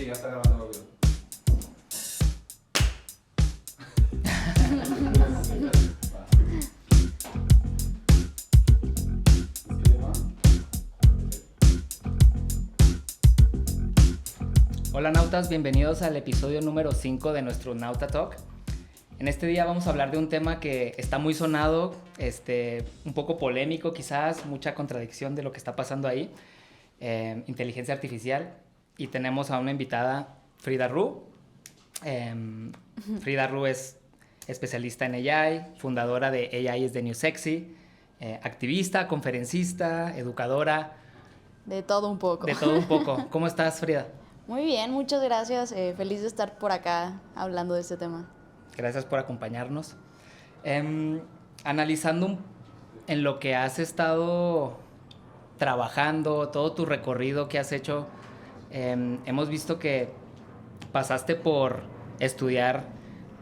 Sí, ya está grabando audio. Hola nautas, bienvenidos al episodio número 5 de nuestro Nauta Talk. En este día vamos a hablar de un tema que está muy sonado, un poco polémico quizás, mucha contradicción de lo que está pasando ahí, inteligencia artificial. Y tenemos a una invitada, Frida Ru. Frida Ru es especialista en AI, fundadora de AI is the New Sexy, activista, conferencista, educadora. De todo un poco. De todo un poco. ¿Cómo estás, Frida? Muy bien, muchas gracias. Feliz de estar por acá hablando de este tema. Gracias por acompañarnos. Analizando en lo que has estado trabajando, todo tu recorrido que has hecho, hemos visto que pasaste por estudiar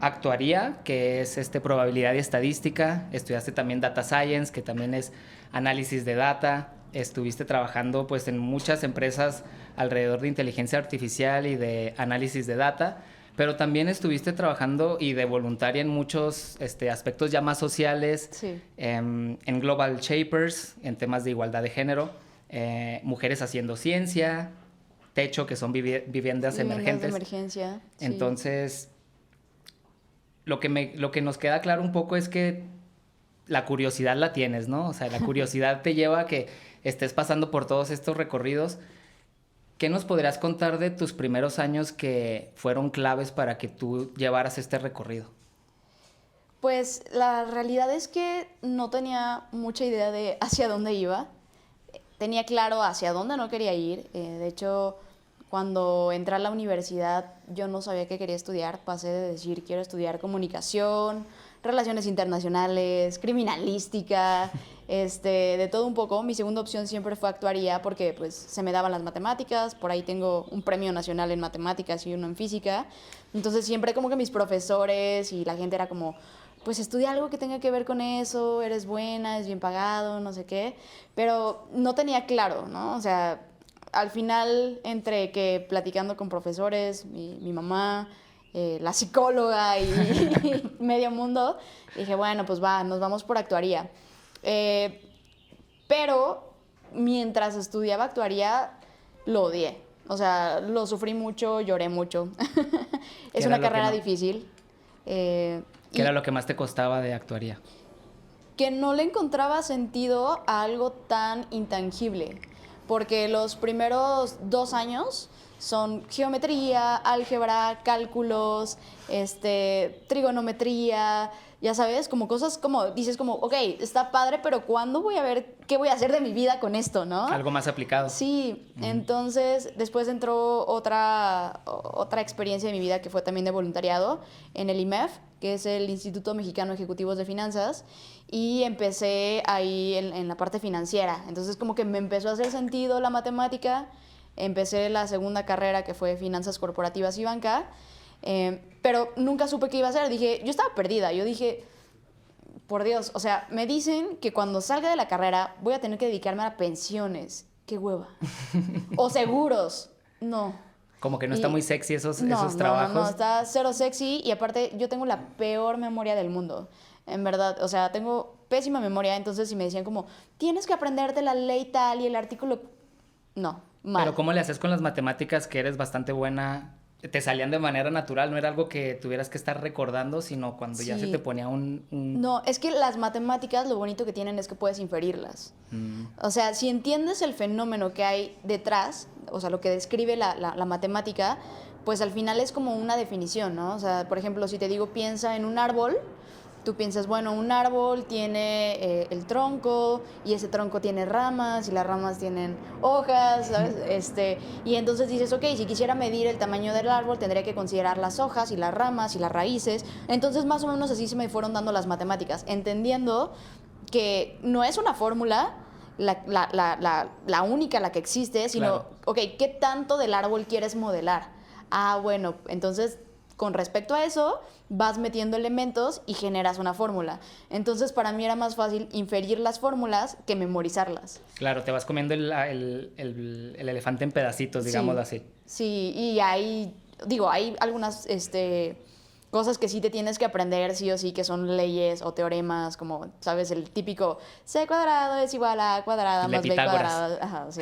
actuaría, que es probabilidad y estadística. Estudiaste también data science, que también es análisis de data. Estuviste trabajando pues en muchas empresas alrededor de inteligencia artificial y de análisis de data, pero también estuviste trabajando y de voluntaria en muchos aspectos ya más sociales, sí. En Global Shapers, en temas de igualdad de género, Mujeres Haciendo Ciencia, Techo, que son viviendas emergentes. De emergencia. Entonces, lo que nos queda claro un poco es que la curiosidad la tienes, ¿no? O sea, la curiosidad te lleva a que estés pasando por todos estos recorridos. ¿Qué nos podrías contar de tus primeros años que fueron claves para que tú llevaras este recorrido? Pues la realidad es que no tenía mucha idea de hacia dónde iba. Tenía claro hacia dónde no quería ir. De hecho, cuando entré a la universidad, yo no sabía qué quería estudiar. Pasé de decir, quiero estudiar comunicación, relaciones internacionales, criminalística, de todo un poco. Mi segunda opción siempre fue actuaría porque pues, se me daban las matemáticas. Por ahí tengo un premio nacional en matemáticas y uno en física. Entonces siempre como que mis profesores y la gente era como, pues estudia algo que tenga que ver con eso, eres buena, es bien pagado, no sé qué. Pero no tenía claro, ¿no? O sea, al final, entre que platicando con profesores, mi mamá, la psicóloga y medio mundo, dije, bueno, pues nos vamos por actuaría. Pero mientras estudiaba actuaría, lo odié. O sea, lo sufrí mucho, lloré mucho. Es una carrera difícil. ¿Qué era lo que más te costaba de actuaría? Que no le encontraba sentido a algo tan intangible. Porque los primeros 2 años son geometría, álgebra, cálculos, trigonometría, ya sabes, como cosas como, dices como, ok, está padre, pero ¿cuándo voy a ver qué voy a hacer de mi vida con esto, no? Algo más aplicado. Sí, entonces después entró otra experiencia de mi vida que fue también de voluntariado en el IMEF, que es el Instituto Mexicano de Ejecutivos de Finanzas, y empecé ahí en la parte financiera. Entonces como que me empezó a hacer sentido la matemática. Empecé la segunda carrera que fue Finanzas Corporativas y Banca, pero nunca supe qué iba a hacer. Yo estaba perdida. Yo dije, por Dios, o sea, me dicen que cuando salga de la carrera voy a tener que dedicarme a pensiones. ¡Qué hueva! O seguros. No. Como que no está muy sexy esos trabajos. No, está cero sexy y aparte yo tengo la peor memoria del mundo. En verdad, o sea, tengo pésima memoria. Entonces si me decían como, tienes que aprenderte la ley tal y el artículo... No. Mal. Pero ¿cómo le haces con las matemáticas que eres bastante buena? ¿Te salían de manera natural? ¿No era algo que tuvieras que estar recordando, sino cuando ya se te ponía un...? No, es que las matemáticas lo bonito que tienen es que puedes inferirlas. O sea, si entiendes el fenómeno que hay detrás, o sea, lo que describe la matemática, pues al final es como una definición, ¿no? O sea, por ejemplo, si te digo piensa en un árbol, tú piensas, bueno, un árbol tiene el tronco y ese tronco tiene ramas y las ramas tienen hojas, ¿sabes? Y entonces dices, ok, si quisiera medir el tamaño del árbol tendría que considerar las hojas y las ramas y las raíces. Entonces más o menos así se me fueron dando las matemáticas, entendiendo que no es una fórmula la única, la que existe, sino, claro. Ok, ¿qué tanto del árbol quieres modelar? Ah, bueno, entonces con respecto a eso, vas metiendo elementos y generas una fórmula. Entonces, para mí era más fácil inferir las fórmulas que memorizarlas. Claro, te vas comiendo el elefante en pedacitos, digámoslo así. Sí, y hay algunas cosas que sí te tienes que aprender sí o sí, que son leyes o teoremas, como, ¿sabes? El típico C cuadrado es igual a A cuadrada más B cuadrada. Ajá, sí.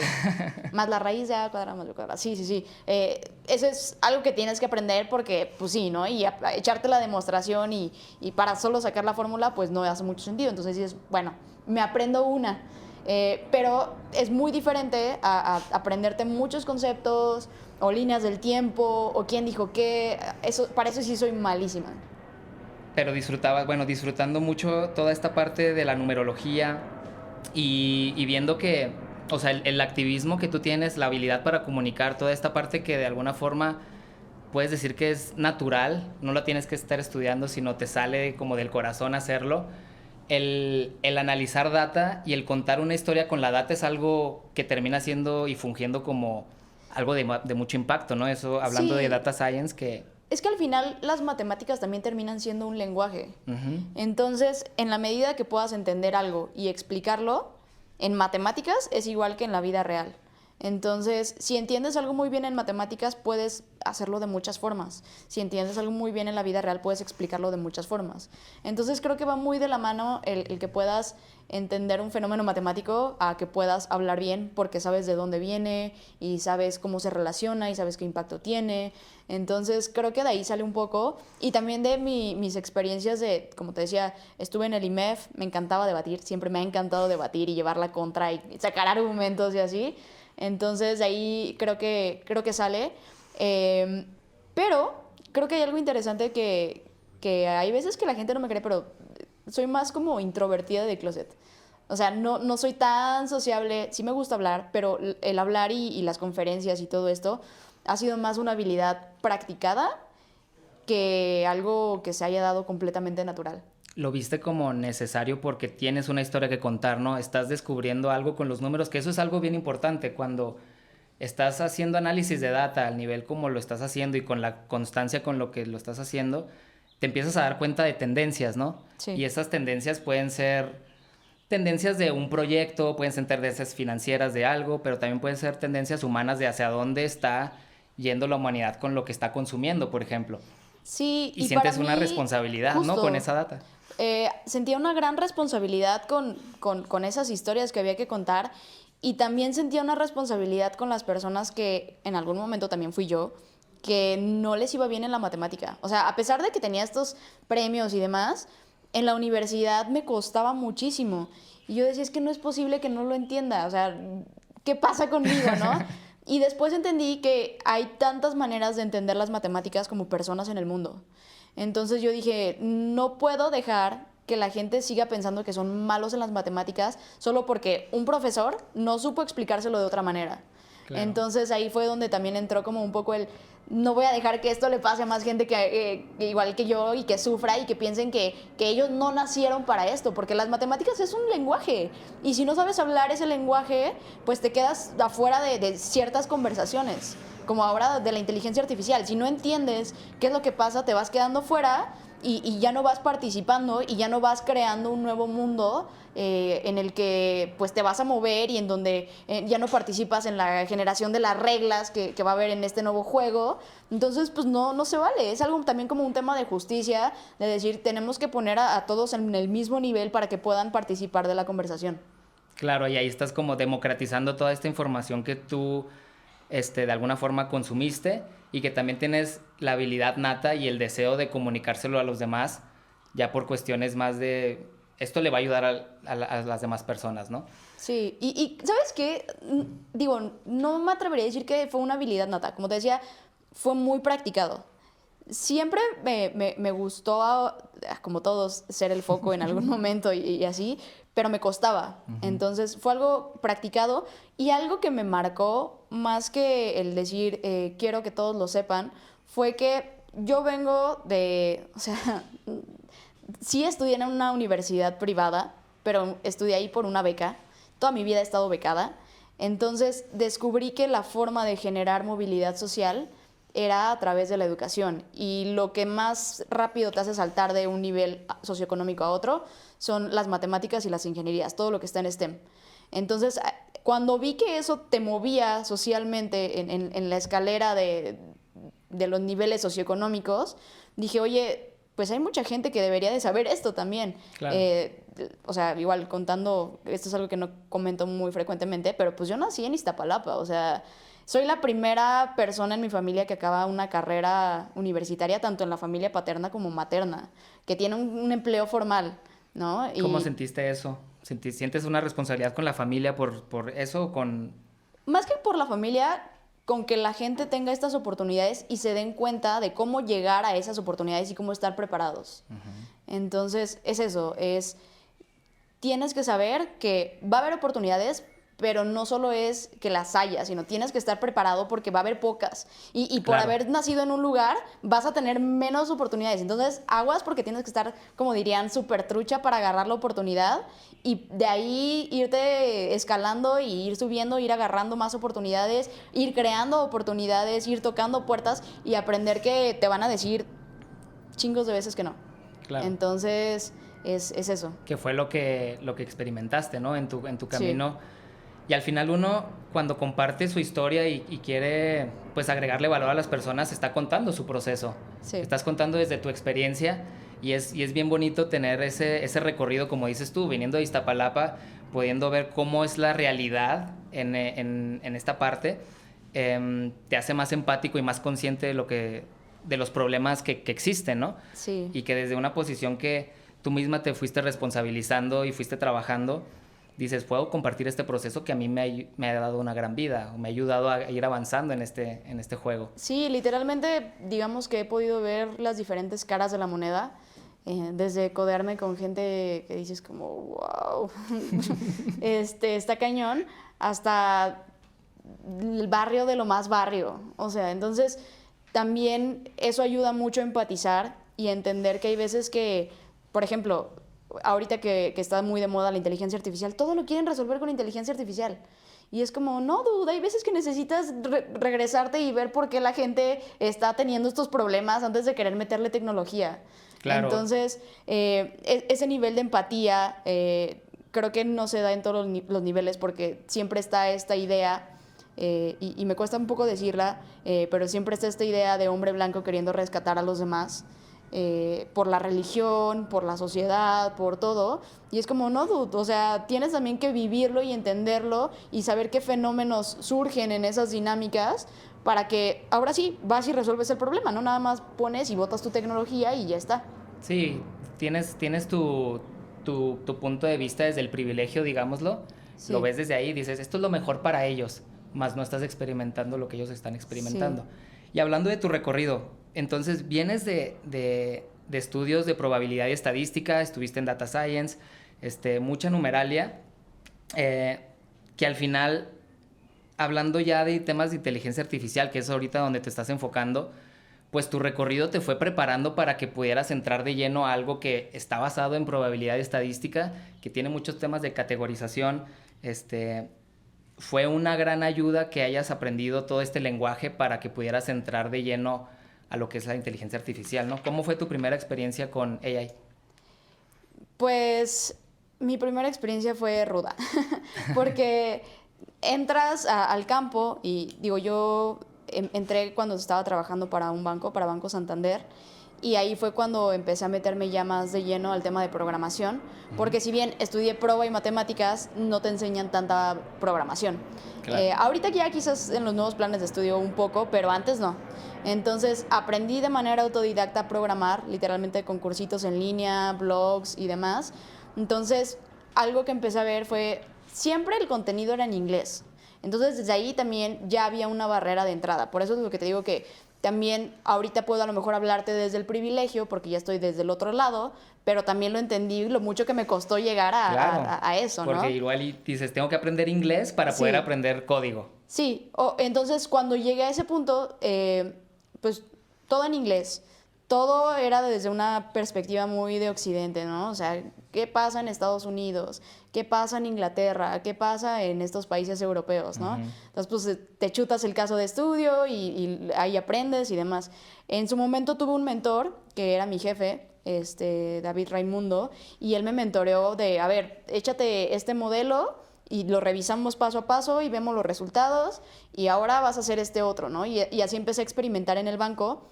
Más la raíz de A cuadrada más B cuadrada. Sí. Eso es algo que tienes que aprender porque, pues sí, ¿no? Y echarte la demostración y para solo sacar la fórmula, pues no hace mucho sentido. Entonces dices, bueno, me aprendo una. Pero es muy diferente a aprenderte muchos conceptos o líneas del tiempo o quién dijo qué. Para eso sí soy malísima. Pero disfrutando mucho toda esta parte de la numerología y viendo que, o sea, el activismo que tú tienes, la habilidad para comunicar, toda esta parte que de alguna forma puedes decir que es natural, no la tienes que estar estudiando, sino te sale como del corazón hacerlo. El analizar data y el contar una historia con la data es algo que termina siendo y fungiendo como algo de mucho impacto, ¿no? Eso, hablando de data science, que... Es que al final las matemáticas también terminan siendo un lenguaje. Uh-huh. Entonces, en la medida que puedas entender algo y explicarlo, en matemáticas es igual que en la vida real. Entonces, si entiendes algo muy bien en matemáticas, puedes hacerlo de muchas formas. Si entiendes algo muy bien en la vida real, puedes explicarlo de muchas formas. Entonces, creo que va muy de la mano el que puedas entender un fenómeno matemático a que puedas hablar bien porque sabes de dónde viene y sabes cómo se relaciona y sabes qué impacto tiene. Entonces, creo que de ahí sale un poco. Y también de mis experiencias de, como te decía, estuve en el IMEF, me encantaba debatir, siempre me ha encantado debatir y llevar la contra y sacar argumentos y así. Entonces, de ahí creo que sale. Pero creo que hay algo interesante que hay veces que la gente no me cree, pero soy más como introvertida de closet. O sea, no soy tan sociable. Sí me gusta hablar, pero el hablar y las conferencias y todo esto ha sido más una habilidad practicada que algo que se haya dado completamente natural. Lo viste como necesario porque tienes una historia que contar, ¿no? Estás descubriendo algo con los números, que eso es algo bien importante cuando estás haciendo análisis de data al nivel como lo estás haciendo y con la constancia con lo que lo estás haciendo, te empiezas a dar cuenta de tendencias, ¿no? Sí. Y esas tendencias pueden ser tendencias de un proyecto, pueden ser tendencias financieras de algo, pero también pueden ser tendencias humanas de hacia dónde está yendo la humanidad con lo que está consumiendo, por ejemplo. Sí, y sientes una responsabilidad, justo, ¿no? Con esa data. Sentía una gran responsabilidad con esas historias que había que contar y también sentía una responsabilidad con las personas que en algún momento también fui yo, que no les iba bien en la matemática. O sea, a pesar de que tenía estos premios y demás, en la universidad me costaba muchísimo. Y yo decía, es que no es posible que no lo entienda. O sea, ¿qué pasa conmigo, no? Y después entendí que hay tantas maneras de entender las matemáticas como personas en el mundo. Entonces yo dije, no puedo dejar que la gente siga pensando que son malos en las matemáticas solo porque un profesor no supo explicárselo de otra manera. Claro. Entonces ahí fue donde también entró como un poco el, no voy a dejar que esto le pase a más gente que igual que yo y que sufra y que piensen que ellos no nacieron para esto, porque las matemáticas es un lenguaje y si no sabes hablar ese lenguaje, pues te quedas afuera de ciertas conversaciones, como ahora de la inteligencia artificial. Si no entiendes qué es lo que pasa, te vas quedando fuera y ya no vas participando y ya no vas creando un nuevo mundo en el que pues te vas a mover y en donde ya no participas en la generación de las reglas que va a haber en este nuevo juego. Entonces pues no se vale. Es algo también como un tema de justicia, de decir, tenemos que poner a todos en el mismo nivel para que puedan participar de la conversación. Claro, y ahí estás como democratizando toda esta información que tú de alguna forma consumiste y que también tienes la habilidad nata y el deseo de comunicárselo a los demás, ya por cuestiones más de esto le va a ayudar a las demás personas, ¿no? Sí, y ¿sabes qué? Digo, no me atrevería a decir que fue una habilidad nata, como te decía, fue muy practicado. Siempre me gustó, como todos, ser el foco en algún momento y así, pero me costaba. Uh-huh. Entonces fue algo practicado y algo que me marcó, más que el decir quiero que todos lo sepan, fue que yo vengo de, o sea, sí estudié en una universidad privada, pero estudié ahí por una beca. Toda mi vida he estado becada. Entonces descubrí que la forma de generar movilidad social era a través de la educación. Y lo que más rápido te hace saltar de un nivel socioeconómico a otro son las matemáticas y las ingenierías, todo lo que está en STEM. Entonces, cuando vi que eso te movía socialmente en la escalera de los niveles socioeconómicos, dije, oye, pues hay mucha gente que debería de saber esto también. Claro. O sea, igual contando, esto es algo que no comento muy frecuentemente, pero pues yo nací en Iztapalapa, o sea, soy la primera persona en mi familia que acaba una carrera universitaria, tanto en la familia paterna como materna, que tiene un empleo formal, ¿no? ¿Cómo sentiste eso? ¿Sientes una responsabilidad con la familia por eso o con...? Más que por la familia, con que la gente tenga estas oportunidades y se den cuenta de cómo llegar a esas oportunidades y cómo estar preparados. Entonces, es eso, tienes que saber que va a haber oportunidades, pero no solo es que las haya, sino tienes que estar preparado porque va a haber pocas. Y por haber nacido en un lugar, vas a tener menos oportunidades. Entonces, aguas porque tienes que estar, como dirían, súper trucha para agarrar la oportunidad y de ahí irte escalando y ir subiendo, ir agarrando más oportunidades, ir creando oportunidades, ir tocando puertas y aprender que te van a decir chingos de veces que no. Claro. Entonces, es eso. Que fue lo que experimentaste, ¿no? En tu camino. Sí. Y al final uno, cuando comparte su historia y quiere, pues, agregarle valor a las personas, está contando su proceso. Sí. Estás contando desde tu experiencia y es bien bonito tener ese recorrido, como dices tú, viniendo de Iztapalapa, pudiendo ver cómo es la realidad en esta parte. Te hace más empático y más consciente de los problemas que existen, ¿no? Sí. Y que desde una posición que tú misma te fuiste responsabilizando y fuiste trabajando, dices, puedo compartir este proceso que a mí me ha dado una gran vida, o me ha ayudado a ir avanzando en este juego. Sí, literalmente, digamos que he podido ver las diferentes caras de la moneda, desde codearme con gente que dices como, wow, está cañón, hasta el barrio de lo más barrio. O sea, entonces también eso ayuda mucho a empatizar y a entender que hay veces que, por ejemplo, ahorita que está muy de moda la inteligencia artificial, todo lo quieren resolver con inteligencia artificial. Y es como, no, dude, hay veces que necesitas regresarte y ver por qué la gente está teniendo estos problemas antes de querer meterle tecnología. Claro. Entonces, ese nivel de empatía creo que no se da en todos los niveles porque siempre está esta idea, y me cuesta un poco decirla, pero siempre está esta idea de hombre blanco queriendo rescatar a los demás. Por la religión, por la sociedad, por todo. Y es como, no, dude, o sea, tienes también que vivirlo y entenderlo y saber qué fenómenos surgen en esas dinámicas para que ahora sí vas y resuelves el problema, no nada más pones y botas tu tecnología y ya está. Sí, tienes tu punto de vista desde el privilegio, digámoslo. Sí. Lo ves desde ahí y dices, esto es lo mejor para ellos, más no estás experimentando lo que ellos están experimentando. Sí. Y hablando de tu recorrido, entonces vienes de estudios de probabilidad y estadística, estuviste en data science, mucha numeralia, que al final, hablando ya de temas de inteligencia artificial, que es ahorita donde te estás enfocando, pues tu recorrido te fue preparando para que pudieras entrar de lleno a algo que está basado en probabilidad y estadística, que tiene muchos temas de categorización. Fue una gran ayuda que hayas aprendido todo este lenguaje para que pudieras entrar de lleno a lo que es la inteligencia artificial, ¿no? ¿Cómo fue tu primera experiencia con AI? Pues mi primera experiencia fue ruda, porque entras al campo y digo, yo entré cuando estaba trabajando para un banco, para Banco Santander, y ahí fue cuando empecé a meterme ya más de lleno al tema de programación, porque si bien estudié proba y matemáticas, no te enseñan tanta programación. Claro. Ahorita ya quizás en los nuevos planes de estudio un poco, pero antes no. Entonces aprendí de manera autodidacta a programar, literalmente con cursitos en línea, blogs y demás. Entonces algo que empecé a ver fue, siempre el contenido era en inglés. Entonces desde ahí también ya había una barrera de entrada. Por eso es lo que te digo que también ahorita puedo a lo mejor hablarte desde el privilegio, porque ya estoy desde el otro lado, pero también lo entendí, lo mucho que me costó llegar a eso, ¿no? Porque igual dices, tengo que aprender inglés para poder aprender código. Sí, entonces cuando llegué a ese punto, pues todo en inglés, todo era desde una perspectiva muy de Occidente, ¿no? O sea, ¿qué pasa en Estados Unidos? ¿Qué pasa en Inglaterra? ¿Qué pasa en estos países europeos, no? Entonces, pues te chutas el caso de estudio y ahí aprendes y demás. En su momento tuve un mentor que era mi jefe, David Raimundo, y él me mentoreó de, a ver, échate este modelo y lo revisamos paso a paso y vemos los resultados y ahora vas a hacer este otro, ¿no? Y así empecé a experimentar en el banco.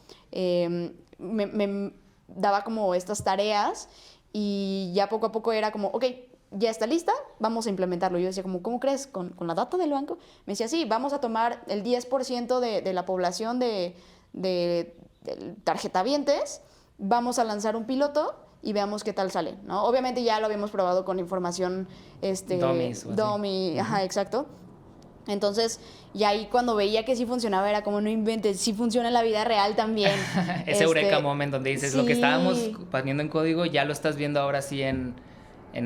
Me daba como estas tareas y ya poco a poco era como, ok, ya está lista, vamos a implementarlo. Yo decía como, ¿cómo crees? ¿Con la data del banco? Me decía, sí, vamos a tomar el 10% de la población de tarjetavientes, vamos a lanzar un piloto y veamos qué tal sale, ¿no? Obviamente ya lo habíamos probado con información dummy, ajá, exacto. Entonces, y ahí cuando veía que sí funcionaba, era como, no inventes, sí funciona en la vida real también. Ese eureka moment donde dices, sí. lo que estábamos poniendo en código ya lo estás viendo ahora sí en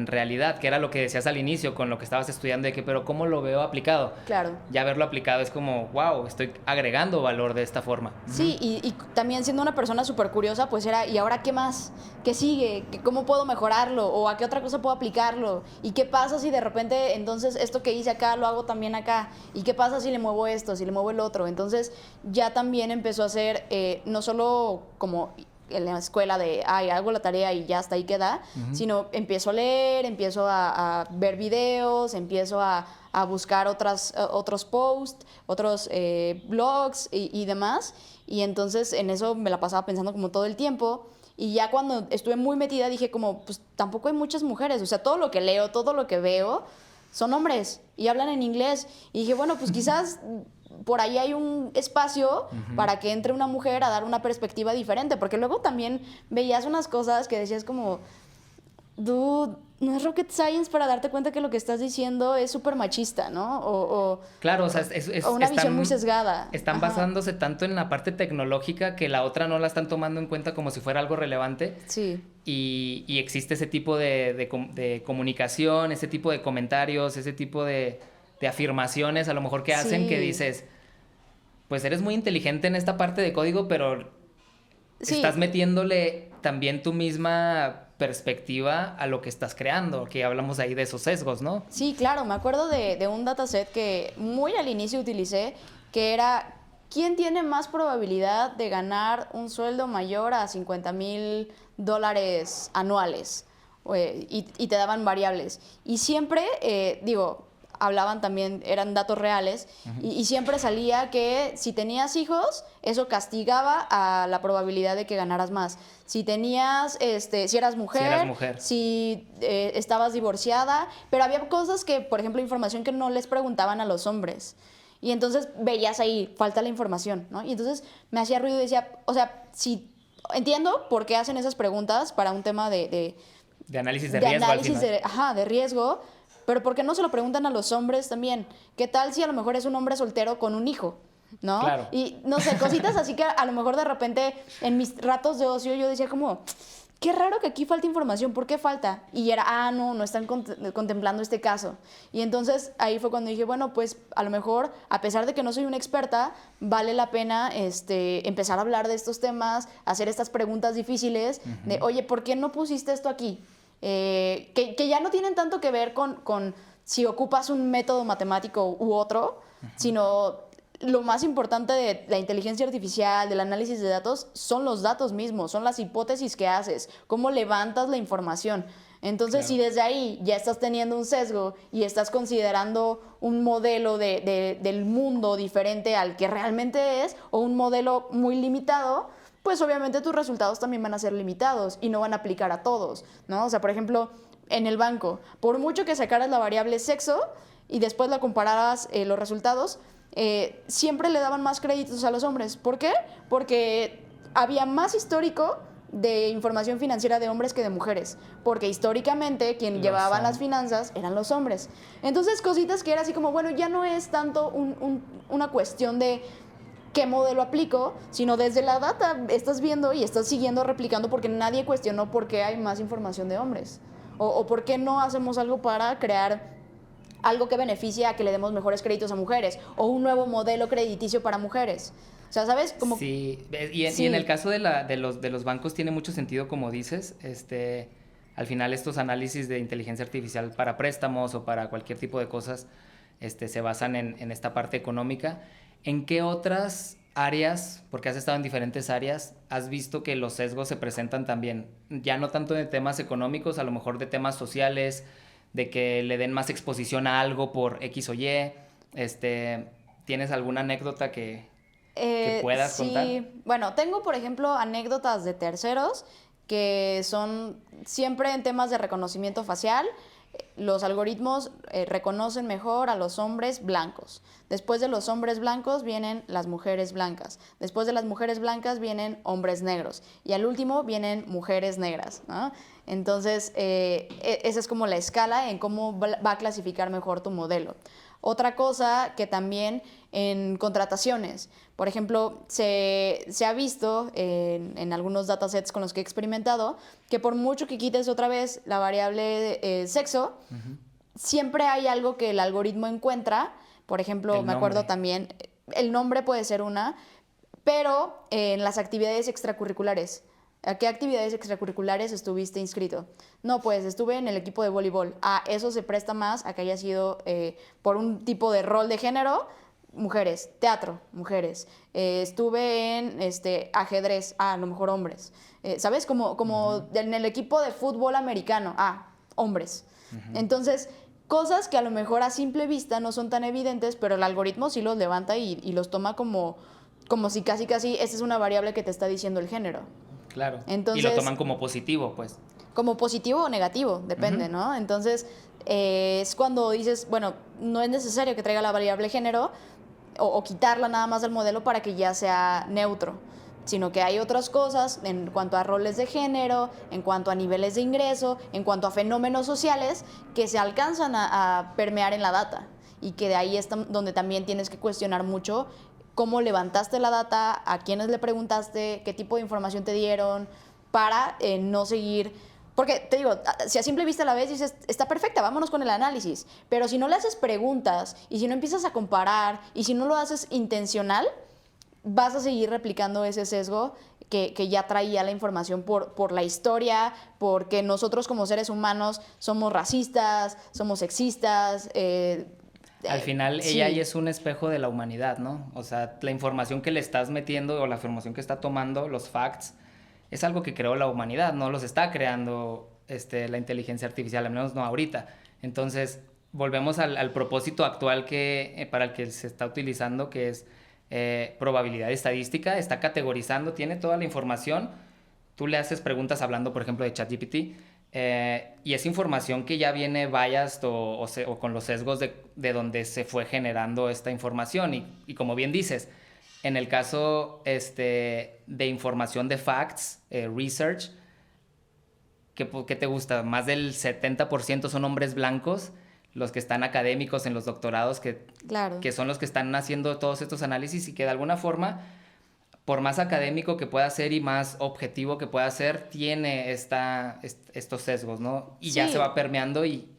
realidad, que era lo que decías al inicio con lo que estabas estudiando, de que, pero ¿cómo lo veo aplicado? Claro. Ya verlo aplicado es como, wow, estoy agregando valor de esta forma. Sí, y también siendo una persona súper curiosa, pues era, ¿y ahora qué más? ¿Qué sigue? ¿Cómo puedo mejorarlo? ¿O a qué otra cosa puedo aplicarlo? ¿Y qué pasa si de repente, entonces, esto que hice acá lo hago también acá? ¿Y qué pasa si le muevo esto, si le muevo el otro? Entonces, ya también empezó a ser, no solo como en la escuela de, ay, hago la tarea y ya hasta ahí queda, sino empiezo a leer, empiezo a ver videos, empiezo a buscar otros posts, otros blogs y demás. Y entonces en eso me la pasaba pensando como todo el tiempo. Y ya cuando estuve muy metida dije como, pues tampoco hay muchas mujeres. O sea, todo lo que leo, todo lo que veo son hombres y hablan en inglés. Y dije, bueno, pues quizás por ahí hay un espacio para que entre una mujer a dar una perspectiva diferente, porque luego también veías unas cosas que decías como, dude, no es rocket science para darte cuenta que lo que estás diciendo es súper machista, ¿no? Claro, o sea, o una visión muy sesgada. Están basándose tanto en la parte tecnológica que la otra no la están tomando en cuenta como si fuera algo relevante. Sí. Y existe ese tipo de comunicación, ese tipo de comentarios, ese tipo de afirmaciones a lo mejor que hacen que dices, pues eres muy inteligente en esta parte de código, pero estás metiéndole también tu misma perspectiva a lo que estás creando, que hablamos ahí de esos sesgos, ¿no? Sí, claro, me acuerdo de un dataset que muy al inicio utilicé, que era, ¿quién tiene más probabilidad de ganar un sueldo mayor a $50,000 anuales? Y te daban variables. Y siempre, hablaban también, eran datos reales, y siempre salía que si tenías hijos, eso castigaba a la probabilidad de que ganaras más. Si tenías, si eras mujer, si estabas divorciada, pero había cosas que, por ejemplo, información que no les preguntaban a los hombres. Y entonces veías ahí, falta la información, ¿no? Y entonces me hacía ruido y decía, o sea, si entiendo por qué hacen esas preguntas para un tema de análisis de riesgo. De riesgo, pero ¿por qué no se lo preguntan a los hombres también? ¿Qué tal si a lo mejor es un hombre soltero con un hijo? ¿No? Claro. Y no sé, cositas así que a lo mejor de repente en mis ratos de ocio yo decía como, qué raro que aquí falta información, ¿por qué falta? Y era, no están contemplando este caso. Y entonces ahí fue cuando dije, bueno, pues a lo mejor, a pesar de que no soy una experta, vale la pena empezar a hablar de estos temas, hacer estas preguntas difíciles, de, oye, ¿por qué no pusiste esto aquí? Que ya no tienen tanto que ver con si ocupas un método matemático u otro, sino lo más importante de la inteligencia artificial, del análisis de datos, son los datos mismos, son las hipótesis que haces, cómo levantas la información. Entonces, si desde ahí ya estás teniendo un sesgo y estás considerando un modelo del mundo diferente al que realmente es, o un modelo muy limitado, pues obviamente tus resultados también van a ser limitados y no van a aplicar a todos, ¿no? O sea, por ejemplo, en el banco, por mucho que sacaras la variable sexo y después la compararas los resultados, siempre le daban más créditos a los hombres. ¿Por qué? Porque había más histórico de información financiera de hombres que de mujeres, porque históricamente quien llevaban las finanzas eran los hombres. Entonces, cositas que era así como, bueno, ya no es tanto una cuestión de qué modelo aplico, sino desde la data estás viendo y estás siguiendo replicando porque nadie cuestionó por qué hay más información de hombres o por qué no hacemos algo para crear algo que beneficie a que le demos mejores créditos a mujeres o un nuevo modelo crediticio para mujeres. O sea, ¿sabes? Como... Sí, Sí. y en el caso de los bancos tiene mucho sentido, como dices, al final estos análisis de inteligencia artificial para préstamos o para cualquier tipo de cosas, se basan en esta parte económica. ¿En qué otras áreas, porque has estado en diferentes áreas, has visto que los sesgos se presentan también? Ya no tanto de temas económicos, a lo mejor de temas sociales, de que le den más exposición a algo por X o Y. ¿Tienes alguna anécdota que puedas contar? Sí, bueno, tengo por ejemplo anécdotas de terceros que son siempre en temas de reconocimiento facial. Los algoritmos reconocen mejor a los hombres blancos. Después de los hombres blancos vienen las mujeres blancas. Después de las mujeres blancas vienen hombres negros. Y al último vienen mujeres negras, ¿no? Entonces, esa es como la escala en cómo va a clasificar mejor tu modelo. Otra cosa que también en contrataciones, por ejemplo, se ha visto en algunos datasets con los que he experimentado que por mucho que quites otra vez la variable sexo, siempre hay algo que el algoritmo encuentra. Por ejemplo, me acuerdo también, el nombre puede ser una, pero en las actividades extracurriculares. ¿A qué actividades extracurriculares estuviste inscrito? No, pues estuve en el equipo de voleibol. Ah, eso se presta más a que haya sido por un tipo de rol de género. Mujeres, teatro, mujeres. Estuve en ajedrez, a lo mejor hombres. ¿Sabes? Como en el equipo de fútbol americano, hombres. Entonces, cosas que a lo mejor a simple vista no son tan evidentes, pero el algoritmo sí los levanta y los toma como si casi esa es una variable que te está diciendo el género. Claro. Entonces, y lo toman como positivo, pues. Como positivo o negativo, depende, ¿no? Entonces, es cuando dices, bueno, no es necesario que traiga la variable género o quitarla nada más del modelo para que ya sea neutro, sino que hay otras cosas en cuanto a roles de género, en cuanto a niveles de ingreso, en cuanto a fenómenos sociales que se alcanzan a permear en la data y que de ahí es donde también tienes que cuestionar mucho cómo levantaste la data, a quiénes le preguntaste, qué tipo de información te dieron, para no seguir... Porque te digo, si a simple vista la ves, dices, está perfecta, vámonos con el análisis. Pero si no le haces preguntas, y si no empiezas a comparar, y si no lo haces intencional, vas a seguir replicando ese sesgo que ya traía la información por la historia, porque nosotros como seres humanos somos racistas, somos sexistas, al final sí. ella ya es un espejo de la humanidad, ¿no? O sea, la información que le estás metiendo o la información que está tomando, los facts, es algo que creó la humanidad, no los está creando la inteligencia artificial, al menos no ahorita. Entonces, volvemos al propósito actual para el que se está utilizando, que es probabilidad estadística, está categorizando, tiene toda la información. Tú le haces preguntas hablando, por ejemplo, de ChatGPT, y es información que ya viene biased o con los sesgos de donde se fue generando esta información. Y como bien dices, en el caso de información de facts, research, ¿qué te gusta? Más del 70% son hombres blancos, los que están académicos en los doctorados, Claro. que son los que están haciendo todos estos análisis y que de alguna forma, por más académico que pueda ser y más objetivo que pueda ser, tiene estos sesgos, ¿no? Y ya Sí. se va permeando y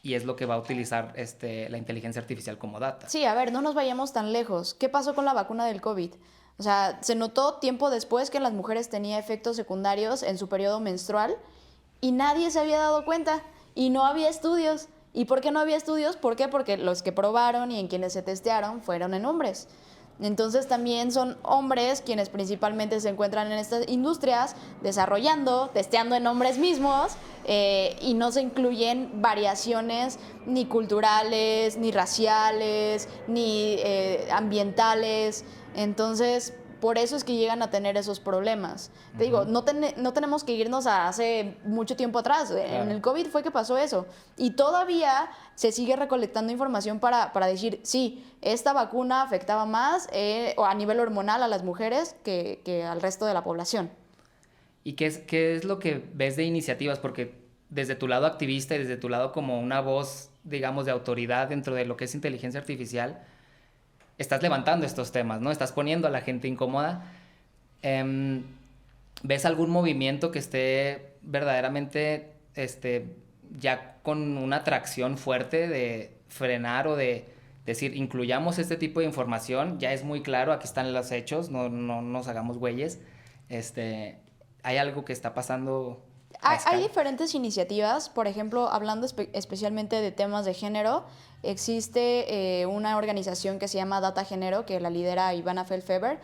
es lo que va a utilizar la inteligencia artificial como data. Sí, a ver, no nos vayamos tan lejos. ¿Qué pasó con la vacuna del COVID? O sea, se notó tiempo después que en las mujeres tenía efectos secundarios en su periodo menstrual y nadie se había dado cuenta y no había estudios. ¿Y por qué no había estudios? ¿Por qué? Porque los que probaron y en quienes se testearon fueron en hombres. Entonces también son hombres quienes principalmente se encuentran en estas industrias desarrollando, testeando en hombres mismos y no se incluyen variaciones ni culturales, ni raciales, ni ambientales. Entonces, por eso es que llegan a tener esos problemas. Te digo, no tenemos que irnos a hace mucho tiempo atrás. Claro. En el COVID fue que pasó eso. Y todavía se sigue recolectando información para decir, sí, esta vacuna afectaba más o a nivel hormonal a las mujeres que al resto de la población. ¿Y qué es lo que ves de iniciativas? Porque desde tu lado activista y desde tu lado como una voz, digamos, de autoridad dentro de lo que es inteligencia artificial, estás levantando estos temas, ¿no? Estás poniendo a la gente incómoda. ¿Ves algún movimiento que esté verdaderamente ya con una atracción fuerte de frenar o de decir, incluyamos este tipo de información, ya es muy claro, aquí están los hechos, no nos hagamos güeyes. Hay algo que está pasando a Hay escala. diferentes iniciativas, por ejemplo, hablando especialmente de temas de género, existe una organización que se llama Data Género, que la lidera Ivana Feldfeber.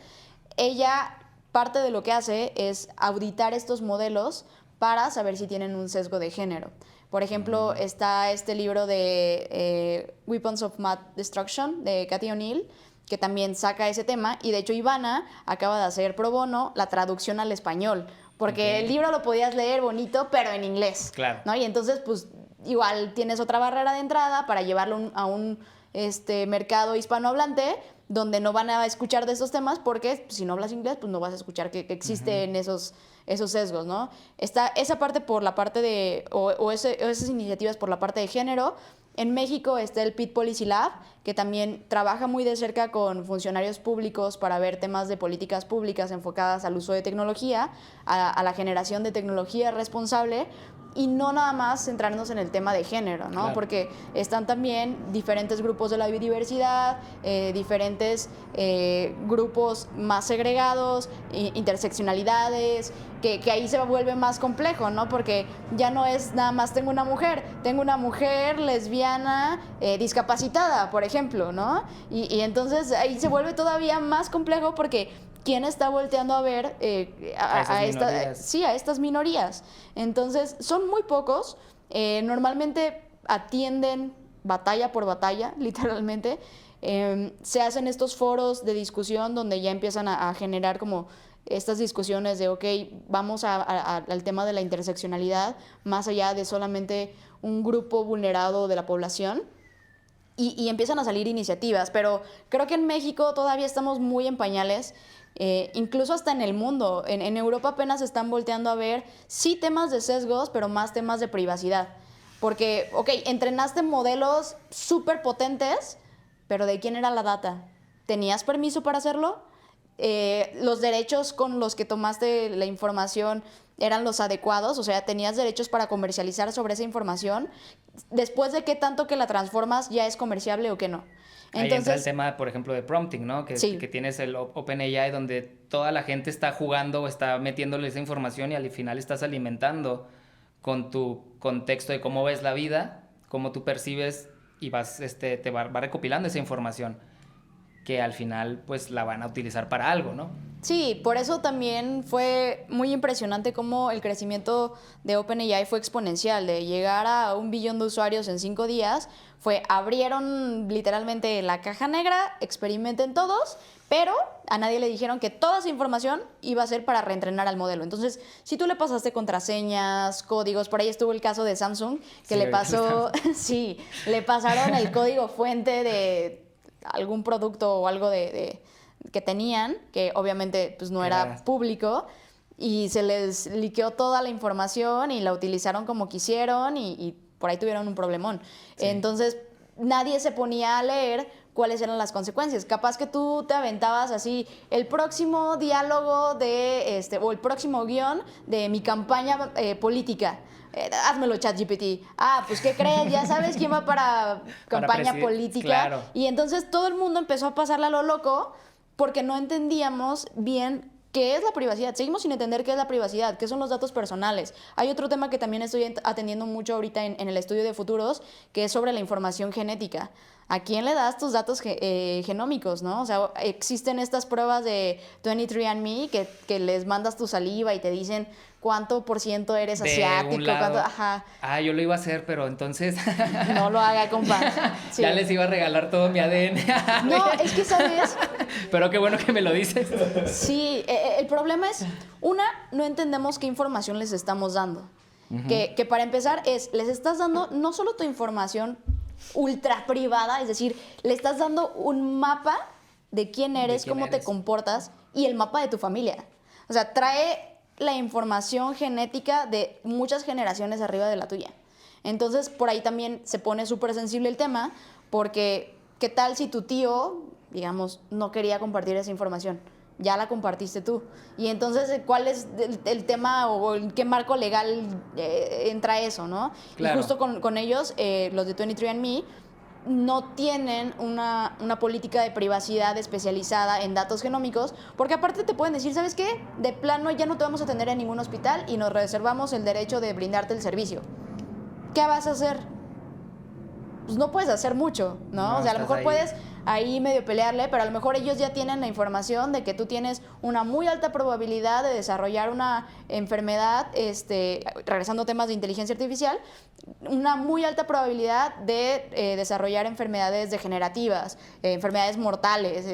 Ella, parte de lo que hace es auditar estos modelos para saber si tienen un sesgo de género. Por ejemplo, está este libro de Weapons of Mass Destruction, de Cathy O'Neil, que también saca ese tema, y de hecho Ivana acaba de hacer pro bono la traducción al español, porque el libro lo podías leer bonito, pero en inglés. Claro. ¿No? Y entonces, pues, igual tienes otra barrera de entrada para llevarlo a un mercado hispanohablante, donde no van a escuchar de esos temas, porque si no hablas inglés, pues no vas a escuchar que existen esos sesgos, ¿no? Está esa parte por la parte de, o esas iniciativas por la parte de género. En México está el PIT Policy Lab, que también trabaja muy de cerca con funcionarios públicos para ver temas de políticas públicas enfocadas al uso de tecnología, a la generación de tecnología responsable, y no nada más centrarnos en el tema de género, ¿no? Claro. Porque están también diferentes grupos de la biodiversidad, diferentes grupos más segregados, interseccionalidades, que ahí se vuelve más complejo, ¿no? Porque ya no es nada más tengo una mujer lesbiana discapacitada, por ejemplo, ¿no? Y entonces ahí se vuelve todavía más complejo porque ¿quién está volteando a ver a estas minorías? Entonces, son muy pocos. Normalmente atienden batalla por batalla, literalmente. Se hacen estos foros de discusión donde ya empiezan a generar como estas discusiones de, ok, vamos al tema de la interseccionalidad, más allá de solamente un grupo vulnerado de la población. Y empiezan a salir iniciativas, pero creo que en México todavía estamos muy en pañales. Incluso hasta en el mundo, en Europa apenas están volteando a ver, sí temas de sesgos, pero más temas de privacidad. Porque, ok, entrenaste modelos súper potentes, pero ¿de quién era la data? ¿Tenías permiso para hacerlo? ¿Los derechos con los que tomaste la información eran los adecuados? O sea, ¿tenías derechos para comercializar sobre esa información? Después de qué tanto que la transformas, ¿ya es comerciable o qué no? Ahí entra el tema, por ejemplo, de prompting, ¿no? Que tienes el OpenAI donde toda la gente está jugando o está metiéndole esa información y al final estás alimentando con tu contexto de cómo ves la vida, cómo tú percibes y vas, te va recopilando esa información que al final pues la van a utilizar para algo, ¿no? Sí, por eso también fue muy impresionante cómo el crecimiento de OpenAI fue exponencial, de llegar a 1 billón de usuarios en 5 días, abrieron literalmente la caja negra, experimenten todos, pero a nadie le dijeron que toda esa información iba a ser para reentrenar al modelo. Entonces, si tú le pasaste contraseñas, códigos, por ahí estuvo el caso de Samsung, que le pasó, sí, le pasaron el código fuente de algún producto o algo que tenían, que obviamente pues no era público, y se les liqueó toda la información y la utilizaron como quisieron y por ahí tuvieron un problemón. Sí. Entonces, nadie se ponía a leer cuáles eran las consecuencias. Capaz que tú te aventabas así el próximo diálogo o el próximo guión de mi campaña política. Házmelo, ChatGPT. Pues ¿qué crees? Ya sabes quién va para campaña política. Claro. Y entonces todo el mundo empezó a pasarle a lo loco porque no entendíamos bien qué es la privacidad. Seguimos sin entender qué es la privacidad, qué son los datos personales. Hay otro tema que también estoy atendiendo mucho ahorita en el estudio de futuros, que es sobre la información genética. ¿A quién le das tus datos genómicos, no? O sea, existen estas pruebas de 23andMe que les mandas tu saliva y te dicen cuánto por ciento eres asiático. Cuánto, ajá. Yo lo iba a hacer, pero entonces... No lo haga, compa. Sí. Ya les iba a regalar todo mi ADN. No, es que, ¿sabes? Pero qué bueno que me lo dices. Sí, el problema es, no entendemos qué información les estamos dando. Uh-huh. Que para empezar les estás dando no solo tu información ultra privada, es decir, le estás dando un mapa de quién eres, cómo te comportas y el mapa de tu familia. O sea, trae la información genética de muchas generaciones arriba de la tuya. Entonces, por ahí también se pone súper sensible el tema, porque ¿qué tal si tu tío, digamos, no quería compartir esa información? Ya la compartiste tú. Y entonces, ¿cuál es el tema o en qué marco legal entra eso, no? Claro. Y justo con ellos, los de 23andMe, no tienen una política de privacidad especializada en datos genómicos, porque aparte te pueden decir, ¿sabes qué? De plano ya no te vamos a atender en ningún hospital y nos reservamos el derecho de brindarte el servicio. ¿Qué vas a hacer? Pues no puedes hacer mucho, ¿no? No, O sea, a lo mejor ahí. puedes ahí medio pelearle, pero a lo mejor ellos ya tienen la información de que tú tienes una muy alta probabilidad de desarrollar una enfermedad, regresando a temas de inteligencia artificial, una muy alta probabilidad de desarrollar enfermedades degenerativas, enfermedades mortales,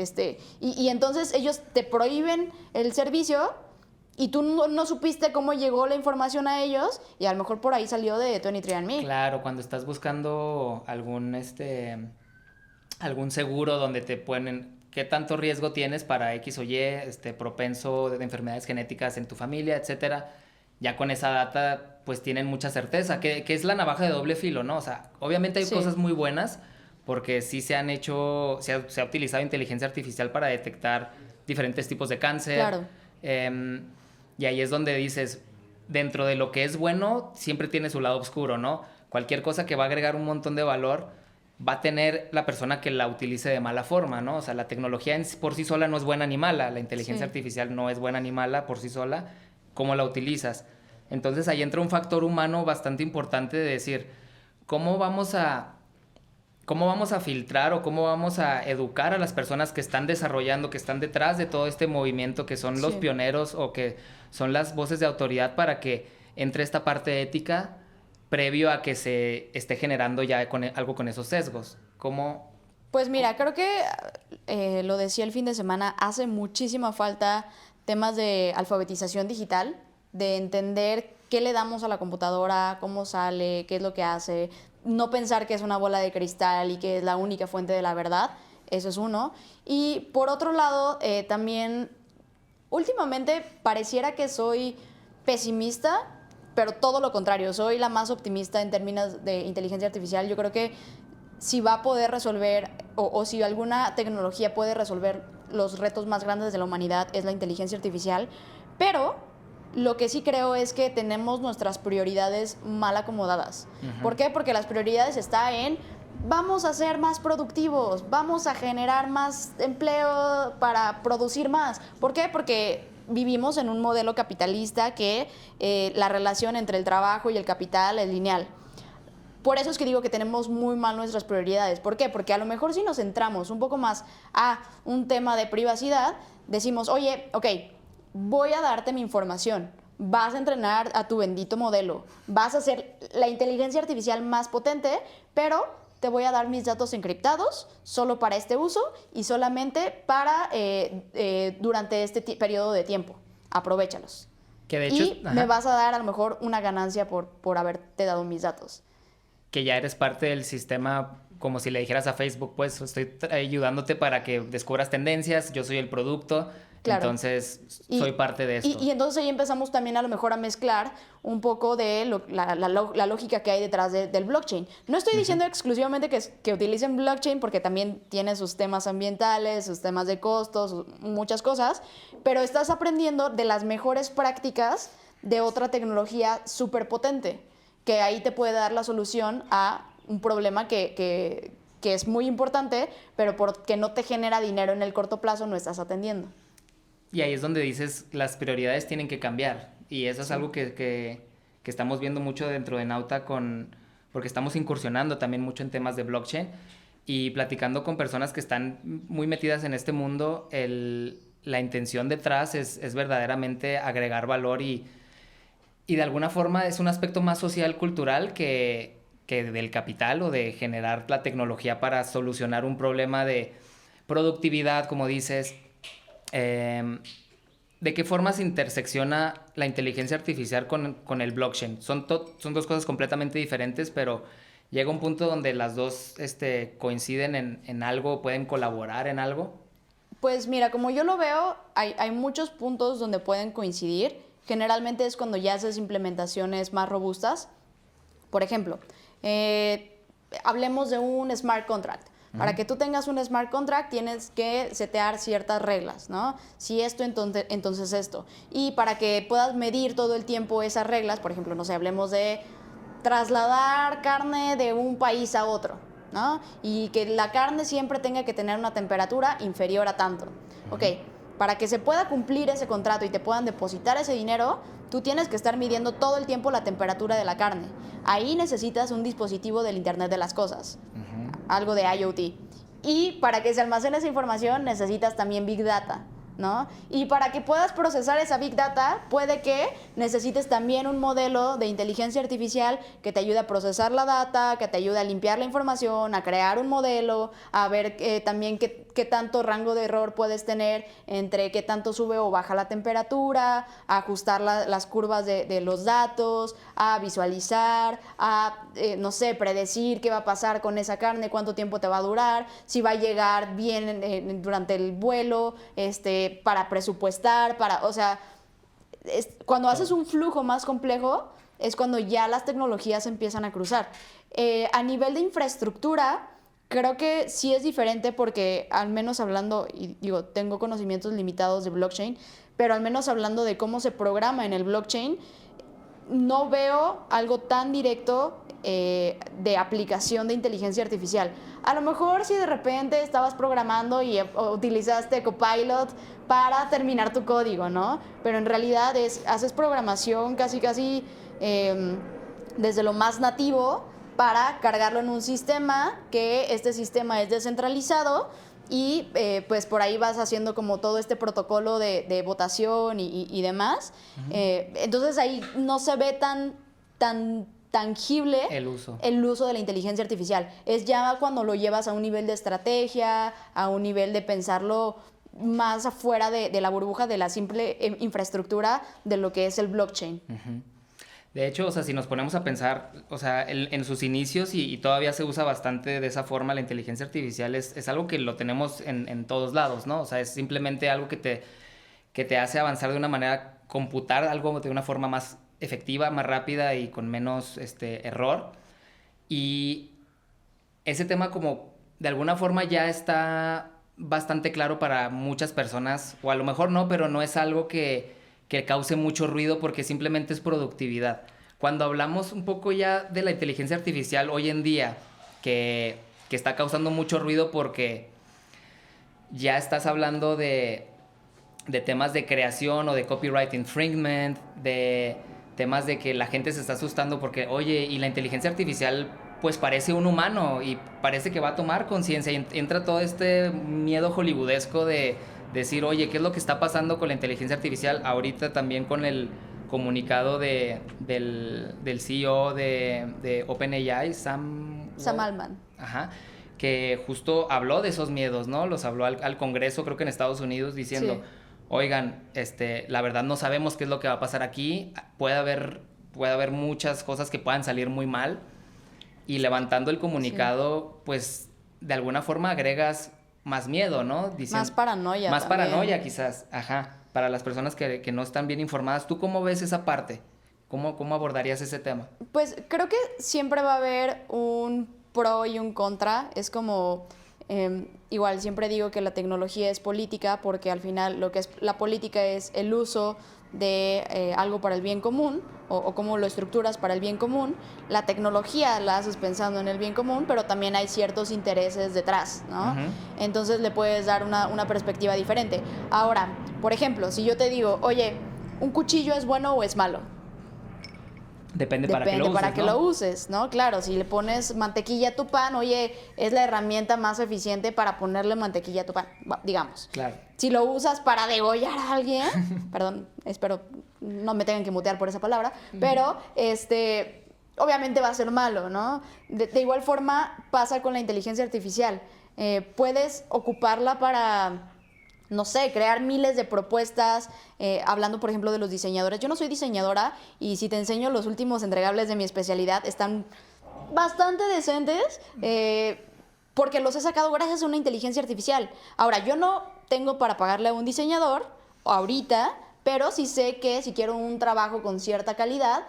y entonces ellos te prohíben el servicio y tú no supiste cómo llegó la información a ellos y a lo mejor por ahí salió de 23andMe. Claro, cuando estás buscando algún seguro donde te ponen qué tanto riesgo tienes para X o Y, propenso de enfermedades genéticas en tu familia, etcétera, ya con esa data pues tienen mucha certeza, que es la navaja de doble filo, ¿no? O sea, obviamente hay cosas muy buenas porque sí se ha utilizado inteligencia artificial para detectar diferentes tipos de cáncer. Claro. Y ahí es donde dices, dentro de lo que es bueno, siempre tiene su lado oscuro, ¿no? Cualquier cosa que va a agregar un montón de valor va a tener la persona que la utilice de mala forma, ¿no? O sea, la tecnología por sí sola no es buena ni mala, la inteligencia artificial no es buena ni mala por sí sola, ¿cómo la utilizas? Entonces ahí entra un factor humano bastante importante de decir, ¿cómo vamos a filtrar o cómo vamos a educar a las personas que están desarrollando, que están detrás de todo este movimiento, que son los pioneros o que son las voces de autoridad para que entre esta parte ética previo a que se esté generando ya algo con esos sesgos? ¿Cómo? Pues mira, creo que lo decía el fin de semana, hace muchísima falta temas de alfabetización digital, de entender qué le damos a la computadora, cómo sale, qué es lo que hace, no pensar que es una bola de cristal y que es la única fuente de la verdad, eso es uno. Y por otro lado, también últimamente pareciera que soy pesimista, pero todo lo contrario, soy la más optimista en términos de inteligencia artificial. Yo creo que si va a poder resolver o si alguna tecnología puede resolver los retos más grandes de la humanidad es la inteligencia artificial, pero lo que sí creo es que tenemos nuestras prioridades mal acomodadas. ¿Por qué? Porque las prioridades están en vamos a ser más productivos, vamos a generar más empleo para producir más. ¿Por qué? Porque vivimos en un modelo capitalista que la relación entre el trabajo y el capital es lineal. Por eso es que digo que tenemos muy mal nuestras prioridades. ¿Por qué? Porque a lo mejor si nos centramos un poco más a un tema de privacidad, decimos, oye, ok, voy a darte mi información, vas a entrenar a tu bendito modelo, vas a hacer la inteligencia artificial más potente, pero te voy a dar mis datos encriptados solo para este uso y solamente para durante este periodo de tiempo. Aprovéchalos. Que de hecho, me vas a dar a lo mejor una ganancia por haberte dado mis datos. Que ya eres parte del sistema, como si le dijeras a Facebook, pues estoy ayudándote para que descubras tendencias, yo soy el producto. Claro. Entonces, soy parte de esto. Y entonces ahí empezamos también a lo mejor a mezclar un poco de la lógica que hay detrás del blockchain. No estoy diciendo exclusivamente que utilicen blockchain porque también tiene sus temas ambientales, sus temas de costos, muchas cosas, pero estás aprendiendo de las mejores prácticas de otra tecnología súper potente, que ahí te puede dar la solución a un problema que es muy importante, pero porque no te genera dinero en el corto plazo no estás atendiendo. Y ahí es donde dices, las prioridades tienen que cambiar. Y eso es algo que estamos viendo mucho dentro de Nauta porque estamos incursionando también mucho en temas de blockchain y platicando con personas que están muy metidas en este mundo. La intención detrás es verdaderamente agregar valor y de alguna forma es un aspecto más social, cultural que del capital o de generar la tecnología para solucionar un problema de productividad, como dices. ¿De qué forma se intersecciona la inteligencia artificial con el blockchain? Son dos cosas completamente diferentes, pero llega un punto donde las dos coinciden en algo, pueden colaborar en algo. Pues mira, como yo lo veo, hay muchos puntos donde pueden coincidir. Generalmente es cuando ya haces implementaciones más robustas. Por ejemplo, hablemos de un smart contract. Para que tú tengas un smart contract tienes que setear ciertas reglas, ¿no? Si esto, entonces esto. Y para que puedas medir todo el tiempo esas reglas, por ejemplo, no sé, hablemos de trasladar carne de un país a otro. ¿no? Y que la carne siempre tenga que tener una temperatura inferior a tanto. Ok, para que se pueda cumplir ese contrato y te puedan depositar ese dinero, tú tienes que estar midiendo todo el tiempo la temperatura de la carne. Ahí necesitas un dispositivo del Internet de las Cosas, algo de IoT. Y para que se almacene esa información necesitas también Big Data, ¿no? Y para que puedas procesar esa Big Data, puede que necesites también un modelo de inteligencia artificial que te ayude a procesar la data, que te ayude a limpiar la información, a crear un modelo, a ver también qué tanto rango de error puedes tener entre qué tanto sube o baja la temperatura, a ajustar las curvas de los datos, a visualizar, a, no sé, predecir qué va a pasar con esa carne, cuánto tiempo te va a durar, si va a llegar bien durante el vuelo, para presupuestar, o sea, cuando haces un flujo más complejo es cuando ya las tecnologías empiezan a cruzar. A nivel de infraestructura, creo que sí es diferente porque al menos hablando, y digo, tengo conocimientos limitados de blockchain, pero al menos hablando de cómo se programa en el blockchain, no veo algo tan directo de aplicación de inteligencia artificial. A lo mejor si de repente estabas programando y utilizaste Copilot para terminar tu código, ¿no? Pero en realidad haces programación casi desde lo más nativo para cargarlo en un sistema, que este sistema es descentralizado y pues por ahí vas haciendo como todo este protocolo de votación y demás. Entonces ahí no se ve tan tangible el uso de la inteligencia artificial. Es ya cuando lo llevas a un nivel de estrategia, a un nivel de pensarlo más afuera de la burbuja de la simple infraestructura de lo que es el blockchain. De hecho, o sea, si nos ponemos a pensar, o sea, en sus inicios y todavía se usa bastante de esa forma la inteligencia artificial, es algo que lo tenemos en todos lados, ¿no? O sea, es simplemente algo que te hace avanzar de una manera, computar algo de una forma más efectiva, más rápida y con menos error. Y ese tema como de alguna forma ya está bastante claro para muchas personas, o a lo mejor no, pero no es algo que cause mucho ruido porque simplemente es productividad. Cuando hablamos un poco ya de la inteligencia artificial hoy en día, que está causando mucho ruido porque ya estás hablando de temas de creación o de copyright infringement, de temas de que la gente se está asustando porque, oye, y la inteligencia artificial pues parece un humano y parece que va a tomar conciencia y entra todo este miedo hollywoodesco de decir, oye, ¿qué es lo que está pasando con la inteligencia artificial? Ahorita también con el comunicado del CEO de OpenAI, Sam Altman. Ajá, que justo habló de esos miedos, ¿no? Los habló al Congreso, creo que en Estados Unidos, diciendo, sí, oigan, la verdad no sabemos qué es lo que va a pasar aquí, puede haber muchas cosas que puedan salir muy mal, y levantando el comunicado, sí, pues de alguna forma agregas más miedo, ¿no? Más paranoia. Más también. Paranoia quizás, ajá, para las personas que no están bien informadas. ¿Tú cómo ves esa parte? ¿Cómo abordarías ese tema? Pues creo que siempre va a haber un pro y un contra. Es como, igual siempre digo que la tecnología es política porque al final lo que es la política es el uso de algo para el bien común o cómo lo estructuras para el bien común. La tecnología la haces pensando en el bien común, pero también hay ciertos intereses detrás, ¿no? Uh-huh. Entonces le puedes dar una perspectiva diferente. Ahora, por ejemplo, si yo te digo, oye, ¿un cuchillo es bueno o es malo? Depende para qué lo uses, ¿no? Claro, si le pones mantequilla a tu pan, oye, es la herramienta más eficiente para ponerle mantequilla a tu pan, digamos. Claro. Si lo usas para degollar a alguien, perdón, espero no me tengan que mutear por esa palabra, pero obviamente va a ser malo, ¿no? De igual forma pasa con la inteligencia artificial. Puedes ocuparla para, no sé, crear miles de propuestas, hablando por ejemplo de los diseñadores. Yo no soy diseñadora y si te enseño los últimos entregables de mi especialidad están bastante decentes porque los he sacado gracias a una inteligencia artificial. Ahora, yo no tengo para pagarle a un diseñador ahorita, pero sí sé que si quiero un trabajo con cierta calidad,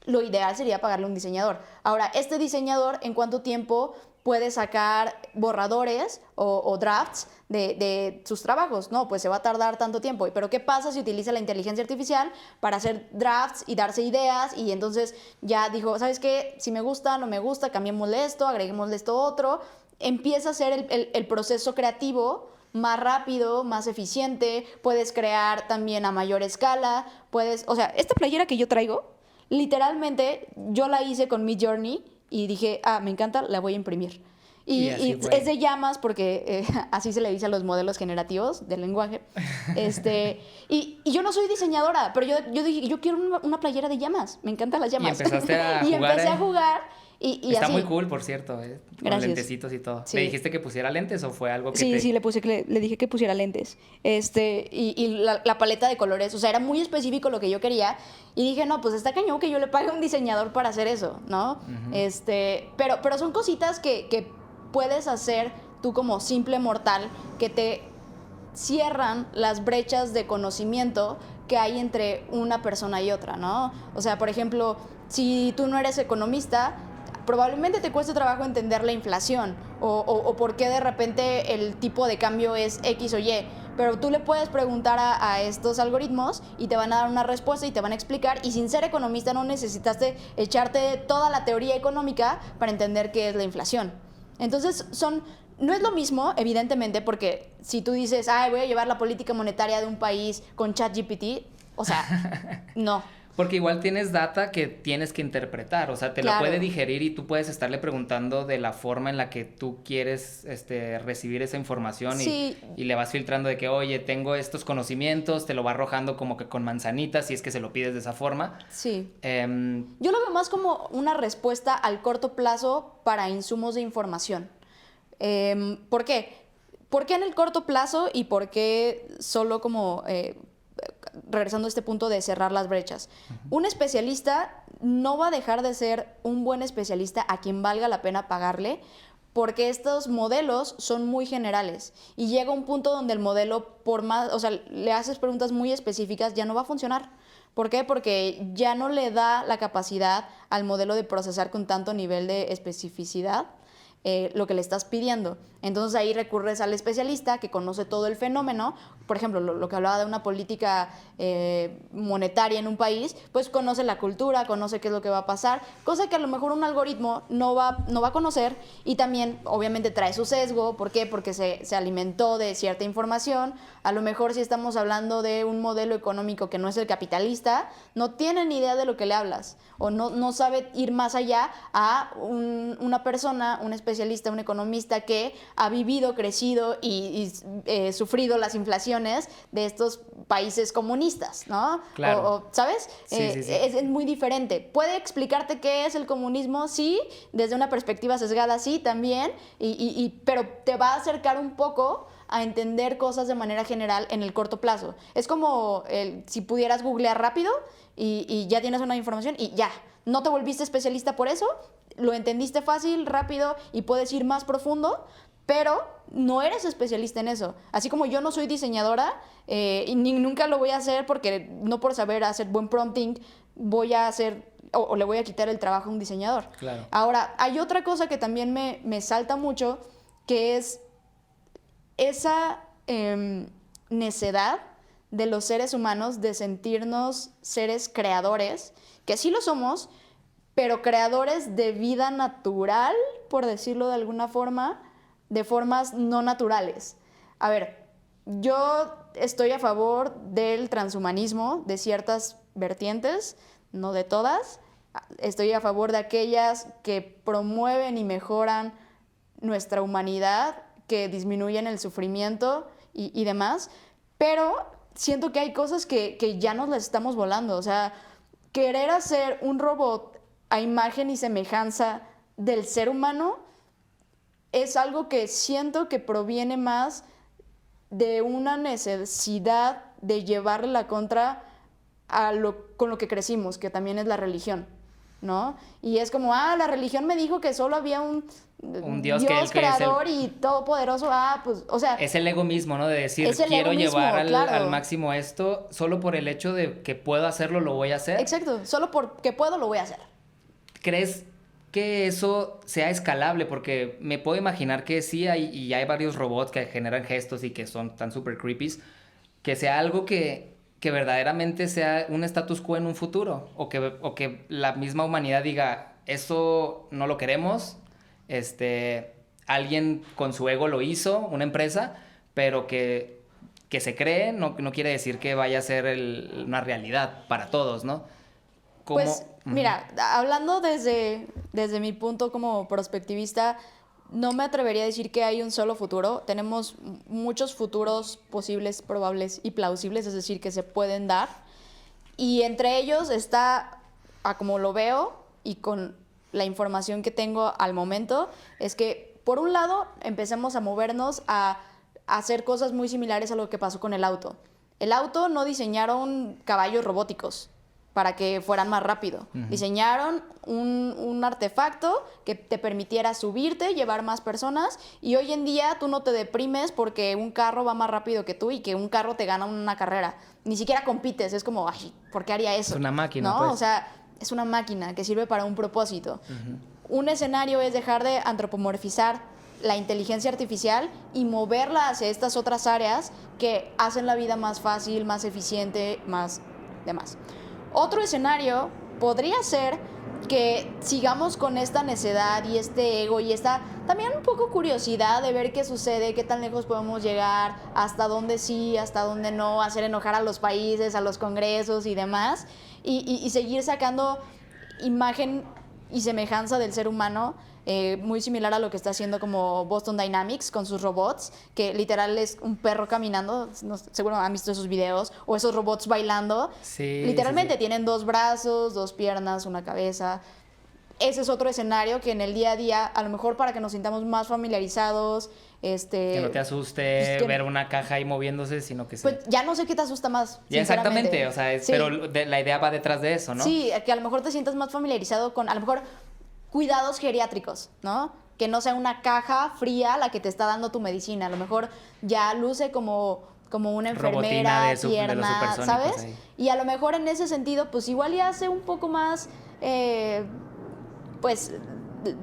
lo ideal sería pagarle a un diseñador. Ahora, este diseñador, ¿en cuánto tiempo puede sacar borradores o drafts de sus trabajos. No, pues se va a tardar tanto tiempo. Pero ¿qué pasa si utiliza la inteligencia artificial para hacer drafts y darse ideas? Y entonces ya dijo, ¿sabes qué? Si me gusta, no me gusta, cambiémosle esto, agreguémosle esto otro. Empieza a ser el proceso creativo más rápido, más eficiente. Puedes crear también a mayor escala. O sea, esta playera que yo traigo, literalmente yo la hice con Midjourney y dije, me encanta, la voy a imprimir. Y es de llamas porque así se le dice a los modelos generativos del lenguaje. Y yo no soy diseñadora, pero yo dije, yo quiero una playera de llamas. Me encantan las llamas. Y empezaste a y jugar. Empecé a jugar. Y está así. muy cool, por cierto, con Gracias. lentecitos y todo. Sí. ¿Le dijiste que pusiera lentes o fue algo que Sí, le dije que pusiera lentes. Y la paleta de colores, o sea, era muy específico lo que yo quería. Y dije, no, pues está cañón que yo le pague a un diseñador para hacer eso, ¿no? Pero son cositas que puedes hacer tú como simple mortal que te cierran las brechas de conocimiento que hay entre una persona y otra, ¿no? O sea, por ejemplo, si tú no eres economista, probablemente te cueste trabajo entender la inflación o por qué de repente el tipo de cambio es X o Y. Pero tú le puedes preguntar a estos algoritmos y te van a dar una respuesta y te van a explicar. Y sin ser economista no necesitaste echarte toda la teoría económica para entender qué es la inflación. Entonces no es lo mismo, evidentemente, porque si tú dices, voy a llevar la política monetaria de un país con ChatGPT, o sea, no. Porque igual tienes data que tienes que interpretar, o sea, te la puede digerir y tú puedes estarle preguntando de la forma en la que tú quieres recibir esa información y le vas filtrando de que, oye, tengo estos conocimientos, te lo va arrojando como que con manzanitas si es que se lo pides de esa forma. Sí. Yo lo veo más como una respuesta al corto plazo para insumos de información. ¿Por qué? ¿Por qué en el corto plazo y por qué solo como... regresando a este punto de cerrar las brechas. Un especialista no va a dejar de ser un buen especialista a quien valga la pena pagarle, porque estos modelos son muy generales y llega un punto donde el modelo, por más, o sea, le haces preguntas muy específicas, ya no va a funcionar. ¿Por qué? Porque ya no le da la capacidad al modelo de procesar con tanto nivel de especificidad lo que le estás pidiendo. Entonces ahí recurres al especialista que conoce todo el fenómeno. Por ejemplo, lo que hablaba de una política monetaria en un país, pues conoce la cultura, conoce qué es lo que va a pasar, cosa que a lo mejor un algoritmo no va a conocer, y también obviamente trae su sesgo. ¿Por qué? Porque se alimentó de cierta información. A lo mejor si estamos hablando de un modelo económico que no es el capitalista, no tiene ni idea de lo que le hablas o no sabe ir más allá a una persona, un especialista, un economista que ha vivido, crecido y sufrido las inflaciones de estos países comunistas, ¿no? Claro. ¿Sabes? Sí. Es muy diferente. ¿Puede explicarte qué es el comunismo? Sí. Desde una perspectiva sesgada, sí, también. Pero te va a acercar un poco a entender cosas de manera general en el corto plazo. Es como si pudieras googlear rápido y ya tienes una información y ya. No te volviste especialista por eso, lo entendiste fácil, rápido y puedes ir más profundo, pero no eres especialista en eso. Así como yo no soy diseñadora y nunca lo voy a hacer porque no por saber hacer buen prompting voy a hacer o le voy a quitar el trabajo a un diseñador. Claro. Ahora, hay otra cosa que también me salta mucho, que es esa necedad de los seres humanos de sentirnos seres creadores, que sí lo somos, pero creadores de vida natural, por decirlo de alguna forma, de formas no naturales. A ver, yo estoy a favor del transhumanismo, de ciertas vertientes, no de todas. Estoy a favor de aquellas que promueven y mejoran nuestra humanidad, que disminuyen el sufrimiento y demás, pero siento que hay cosas que ya nos las estamos volando. O sea, querer hacer un robot a imagen y semejanza del ser humano es algo que siento que proviene más de una necesidad de llevarle la contra con lo que crecimos, que también es la religión, ¿no? Y es como, la religión me dijo que solo había un Dios creador y todopoderoso. Pues, o sea... Es el ego mismo, ¿no? De decir, quiero llevar al máximo esto, solo por el hecho de que puedo hacerlo, lo voy a hacer. Exacto, solo porque puedo, lo voy a hacer. ¿Crees que eso sea escalable, porque me puedo imaginar que sí hay, y hay varios robots que generan gestos y que son tan super creepy, que sea algo que verdaderamente sea un status quo en un futuro, o que la misma humanidad diga, eso no lo queremos, alguien con su ego lo hizo, una empresa, pero que se cree no quiere decir que vaya a ser una realidad para todos, ¿no? ¿Cómo? Pues mira, hablando desde mi punto como prospectivista, no me atrevería a decir que hay un solo futuro. Tenemos muchos futuros posibles, probables y plausibles, es decir, que se pueden dar. Y entre ellos está, a como lo veo y con la información que tengo al momento, es que por un lado empecemos a movernos a hacer cosas muy similares a lo que pasó con el auto. El auto no diseñaron caballos robóticos para que fueran más rápido. Diseñaron un artefacto que te permitiera subirte, llevar más personas, y hoy en día tú no te deprimes porque un carro va más rápido que tú y que un carro te gana una carrera. Ni siquiera compites, es como, ay, ¿por qué haría eso? Es una máquina, ¿no? pues. O sea, es una máquina que sirve para un propósito. Un escenario es dejar de antropomorfizar la inteligencia artificial y moverla hacia estas otras áreas que hacen la vida más fácil, más eficiente, más demás. Otro escenario podría ser que sigamos con esta necedad y este ego y esta también un poco curiosidad de ver qué sucede, qué tan lejos podemos llegar, hasta dónde sí, hasta dónde no, hacer enojar a los países, a los congresos y demás, y seguir sacando imagen y semejanza del ser humano, muy similar a lo que está haciendo como Boston Dynamics con sus robots, que literal es un perro caminando, seguro han visto esos videos, o esos robots bailando. Sí, Literalmente sí. tienen 2 brazos, 2 piernas, una cabeza. Ese es otro escenario que en el día a día, a lo mejor para que nos sintamos más familiarizados, Que no te asuste pues que, ver una caja ahí moviéndose, sino que pues ya no sé qué te asusta más, Ya sinceramente. exactamente, o sea, Sí. pero la idea va detrás de eso, ¿no? Sí, que a lo mejor te sientas más familiarizado con, a lo mejor, cuidados geriátricos, ¿no? Que no sea una caja fría la que te está dando tu medicina. A lo mejor ya luce como una Robotina enfermera, de los tierna, supersónicos ¿sabes? ahí. Y a lo mejor en ese sentido, pues igual ya hace un poco más, pues,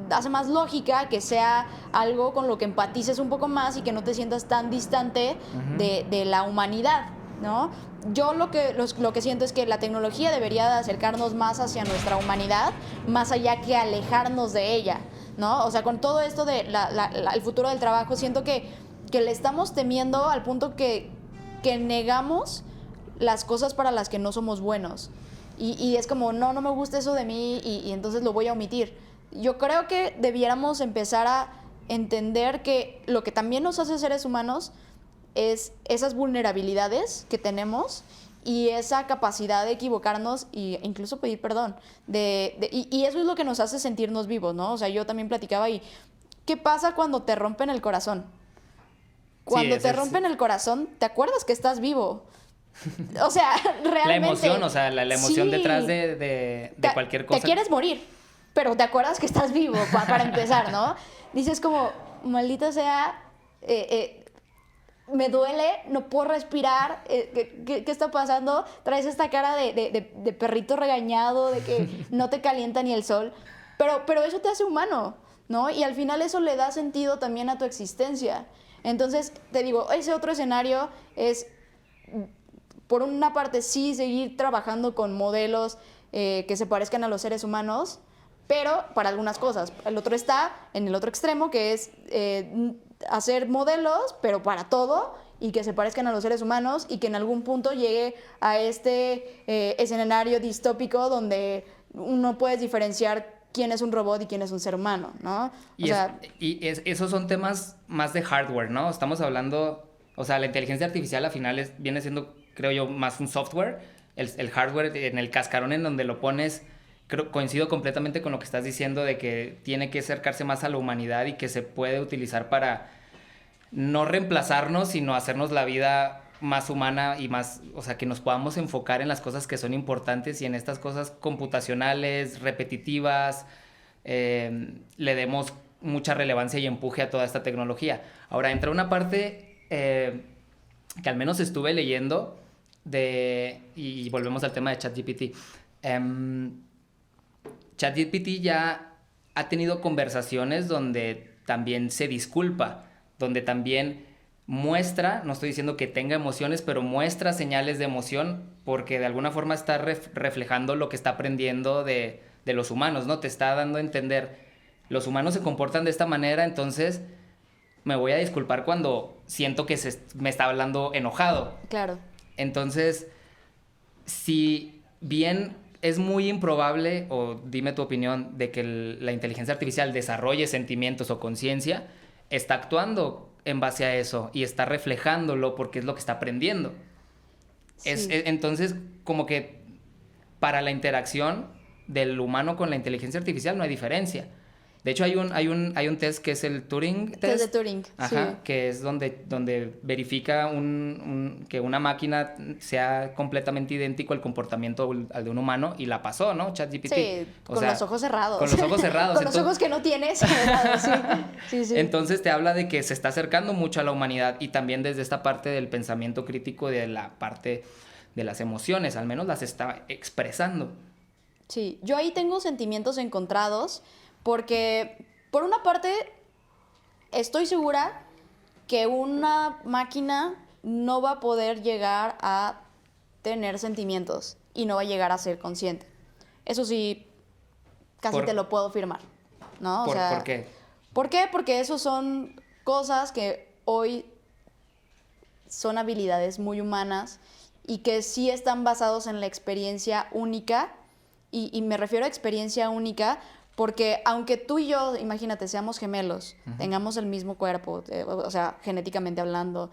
hace más lógica que sea algo con lo que empatices un poco más y que no te sientas tan distante de la humanidad, ¿no? Yo lo que siento es que la tecnología debería de acercarnos más hacia nuestra humanidad, más allá que alejarnos de ella, ¿no? O sea, con todo esto de el futuro del trabajo, siento que le estamos temiendo al punto que negamos las cosas para las que no somos buenos. Y es como, no me gusta eso de mí y entonces lo voy a omitir. Yo creo que debiéramos empezar a entender que lo que también nos hace seres humanos es esas vulnerabilidades que tenemos y esa capacidad de equivocarnos e incluso pedir perdón. Y eso es lo que nos hace sentirnos vivos, ¿no? O sea, yo también platicaba y ¿qué pasa cuando te rompen el corazón? Cuando te rompen el corazón, ¿te acuerdas que estás vivo? O sea, realmente... La emoción, o sea, la emoción sí, detrás de cualquier cosa. Te quieres morir, pero te acuerdas que estás vivo, para empezar, ¿no? Dices como, maldita sea... me duele, no puedo respirar, ¿qué está pasando? Traes esta cara de perrito regañado, de que no te calienta ni el sol, pero eso te hace humano, ¿no? Y al final eso le da sentido también a tu existencia. Entonces, te digo, ese otro escenario es, por una parte, sí, seguir trabajando con modelos que se parezcan a los seres humanos, pero para algunas cosas. El otro está en el otro extremo, que es hacer modelos, pero para todo, y que se parezcan a los seres humanos, y que en algún punto llegue a este escenario distópico donde no puedes diferenciar quién es un robot y quién es un ser humano, ¿no? Esos son temas más de hardware, ¿no? Estamos hablando, o sea, la inteligencia artificial al final viene siendo, creo yo, más un software. El hardware en el cascarón en donde lo pones, coincido completamente con lo que estás diciendo de que tiene que acercarse más a la humanidad y que se puede utilizar para no reemplazarnos, sino hacernos la vida más humana y más, o sea, que nos podamos enfocar en las cosas que son importantes y en estas cosas computacionales, repetitivas, le demos mucha relevancia y empuje a toda esta tecnología. Ahora, entra una parte que al menos estuve leyendo y volvemos al tema de ChatGPT. ChatGPT ya ha tenido conversaciones donde también se disculpa, donde también muestra, no estoy diciendo que tenga emociones, pero muestra señales de emoción porque de alguna forma está reflejando lo que está aprendiendo de los humanos, ¿no? Te está dando a entender, los humanos se comportan de esta manera, entonces me voy a disculpar cuando siento que me está hablando enojado. Claro. Entonces, si bien es muy improbable, o dime tu opinión, de que la inteligencia artificial desarrolle sentimientos o conciencia, está actuando en base a eso y está reflejándolo porque es lo que está aprendiendo. Sí. Entonces, como que para la interacción del humano con la inteligencia artificial no hay diferencia. De hecho, hay un test que es el Turing test. Test de Turing, Ajá, sí. que es donde verifica que una máquina sea completamente idéntico al comportamiento al de un humano y la pasó, ¿no? ChatGPT. Sí, con los ojos cerrados. Con los ojos cerrados. Con los ojos que no tienes cerrados, sí. Sí, sí. Entonces te habla de que se está acercando mucho a la humanidad y también desde esta parte del pensamiento crítico, de la parte de las emociones, al menos las está expresando. Sí, yo ahí tengo sentimientos encontrados porque, por una parte, estoy segura que una máquina no va a poder llegar a tener sentimientos y no va a llegar a ser consciente. Eso sí, casi te lo puedo afirmar, ¿no? ¿Por qué? ¿Por qué? Porque eso son cosas que hoy son habilidades muy humanas y que sí están basados en la experiencia única. Y me refiero a experiencia única porque aunque tú y yo, imagínate, seamos gemelos, tengamos el mismo cuerpo, o sea, genéticamente hablando,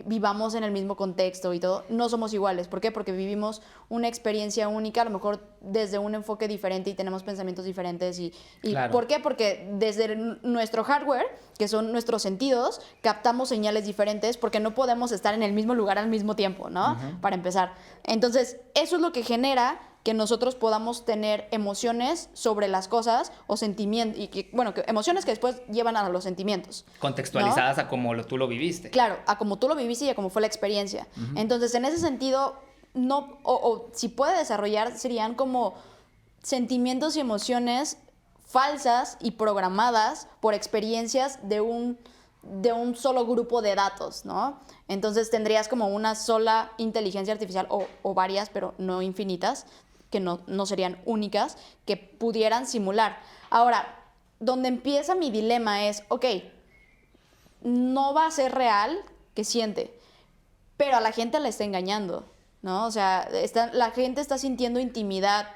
vivamos en el mismo contexto y todo, no somos iguales. ¿Por qué? Porque vivimos una experiencia única, a lo mejor desde un enfoque diferente y tenemos pensamientos diferentes. Claro. ¿Por qué? Porque desde nuestro hardware, que son nuestros sentidos, captamos señales diferentes porque no podemos estar en el mismo lugar al mismo tiempo, ¿no? Para empezar. Entonces, eso es lo que genera que nosotros podamos tener emociones sobre las cosas o sentimientos, y que emociones que después llevan a los sentimientos. Contextualizadas, ¿no? A como tú lo viviste. Claro, a como tú lo viviste y a como fue la experiencia. Entonces, en ese sentido, no, o si puede desarrollar, serían como sentimientos y emociones falsas y programadas por experiencias de un solo grupo de datos, ¿no? Entonces tendrías como una sola inteligencia artificial o varias, pero no infinitas, que no serían únicas, que pudieran simular. Ahora, donde empieza mi dilema es, ok, no va a ser real que siente, pero a la gente la está engañando, ¿no? O sea, la gente está sintiendo intimidad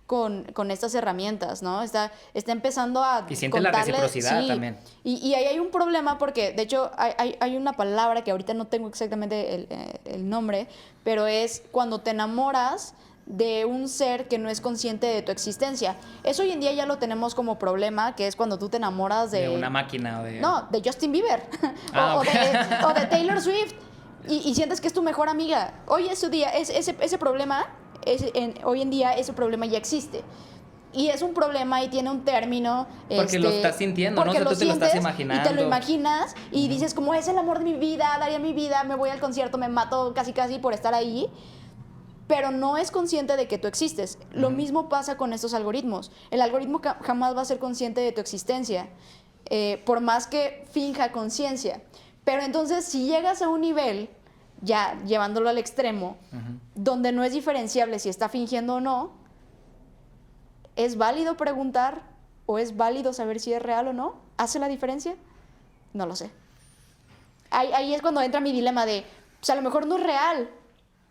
con estas herramientas, ¿no? Está empezando a y siente la reciprocidad también. Y ahí hay un problema porque, de hecho, hay una palabra que ahorita no tengo exactamente el nombre, pero es cuando te enamoras de un ser que no es consciente de tu existencia. Eso hoy en día ya lo tenemos como problema, que es cuando tú te enamoras de una máquina o de... No, de Justin Bieber o de Taylor Swift y sientes que es tu mejor amiga. Hoy es su día, ese problema, hoy en día ese problema ya existe. Y es un problema y tiene un término. Porque lo estás sintiendo, ¿no? O sea, tú te lo estás imaginando. Y te lo imaginas y dices, como es el amor de mi vida, daría mi vida, me voy al concierto, me mato casi por estar ahí. Pero no es consciente de que tú existes. Lo mismo pasa con estos algoritmos. El algoritmo jamás va a ser consciente de tu existencia, por más que finja conciencia. Pero entonces, si llegas a un nivel, ya llevándolo al extremo, donde no es diferenciable si está fingiendo o no, ¿es válido preguntar o es válido saber si es real o no? ¿Hace la diferencia? No lo sé. Ahí es cuando entra mi dilema de, pues a lo mejor no es real,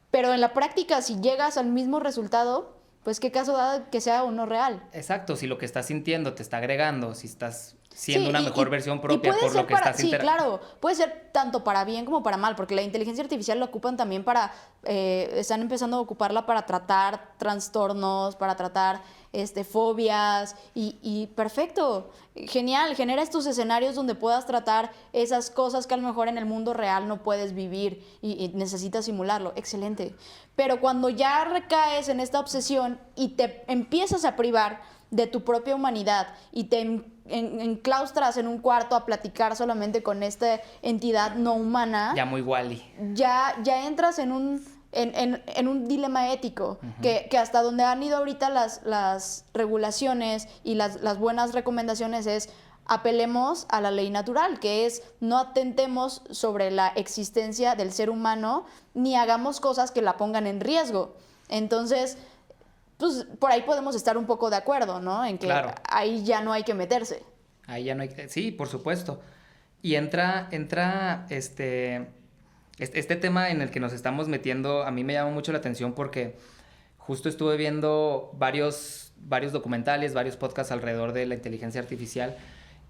pero en la práctica, si llegas al mismo resultado, pues qué caso da que sea o no real. Exacto, si lo que estás sintiendo te está agregando, si estás siendo una mejor versión propia por lo que estás Sí, claro, puede ser tanto para bien como para mal, porque la inteligencia artificial la ocupan también para, están empezando a ocuparla para tratar trastornos, para tratar fobias, y perfecto, genial, genera estos escenarios donde puedas tratar esas cosas que a lo mejor en el mundo real no puedes vivir y necesitas simularlo, excelente. Pero cuando ya recaes en esta obsesión y te empiezas a privar de tu propia humanidad y te enclaustras en un cuarto a platicar solamente con esta entidad no humana, ya muy Wall-E. ya entras en un en un dilema ético, que hasta donde han ido ahorita las regulaciones y las buenas recomendaciones es apelemos a la ley natural, que es no atentemos sobre la existencia del ser humano ni hagamos cosas que la pongan en riesgo. Entonces, pues por ahí podemos estar un poco de acuerdo, ¿no? En que Claro. ahí ya no hay que meterse. Ahí ya no hay que... Sí, por supuesto. Y entra este tema en el que nos estamos metiendo, a mí me llama mucho la atención porque justo estuve viendo varios documentales, varios podcasts alrededor de la inteligencia artificial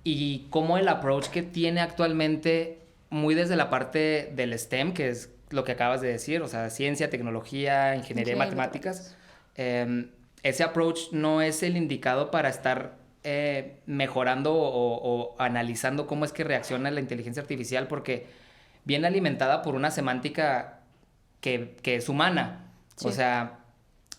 y cómo el approach que tiene actualmente, muy desde la parte del STEM, que es lo que acabas de decir, o sea, ciencia, tecnología, ingeniería y matemáticas, ese approach no es el indicado para estar mejorando o analizando cómo es que reacciona la inteligencia artificial, porque viene alimentada por una semántica que es humana. Sí. O sea,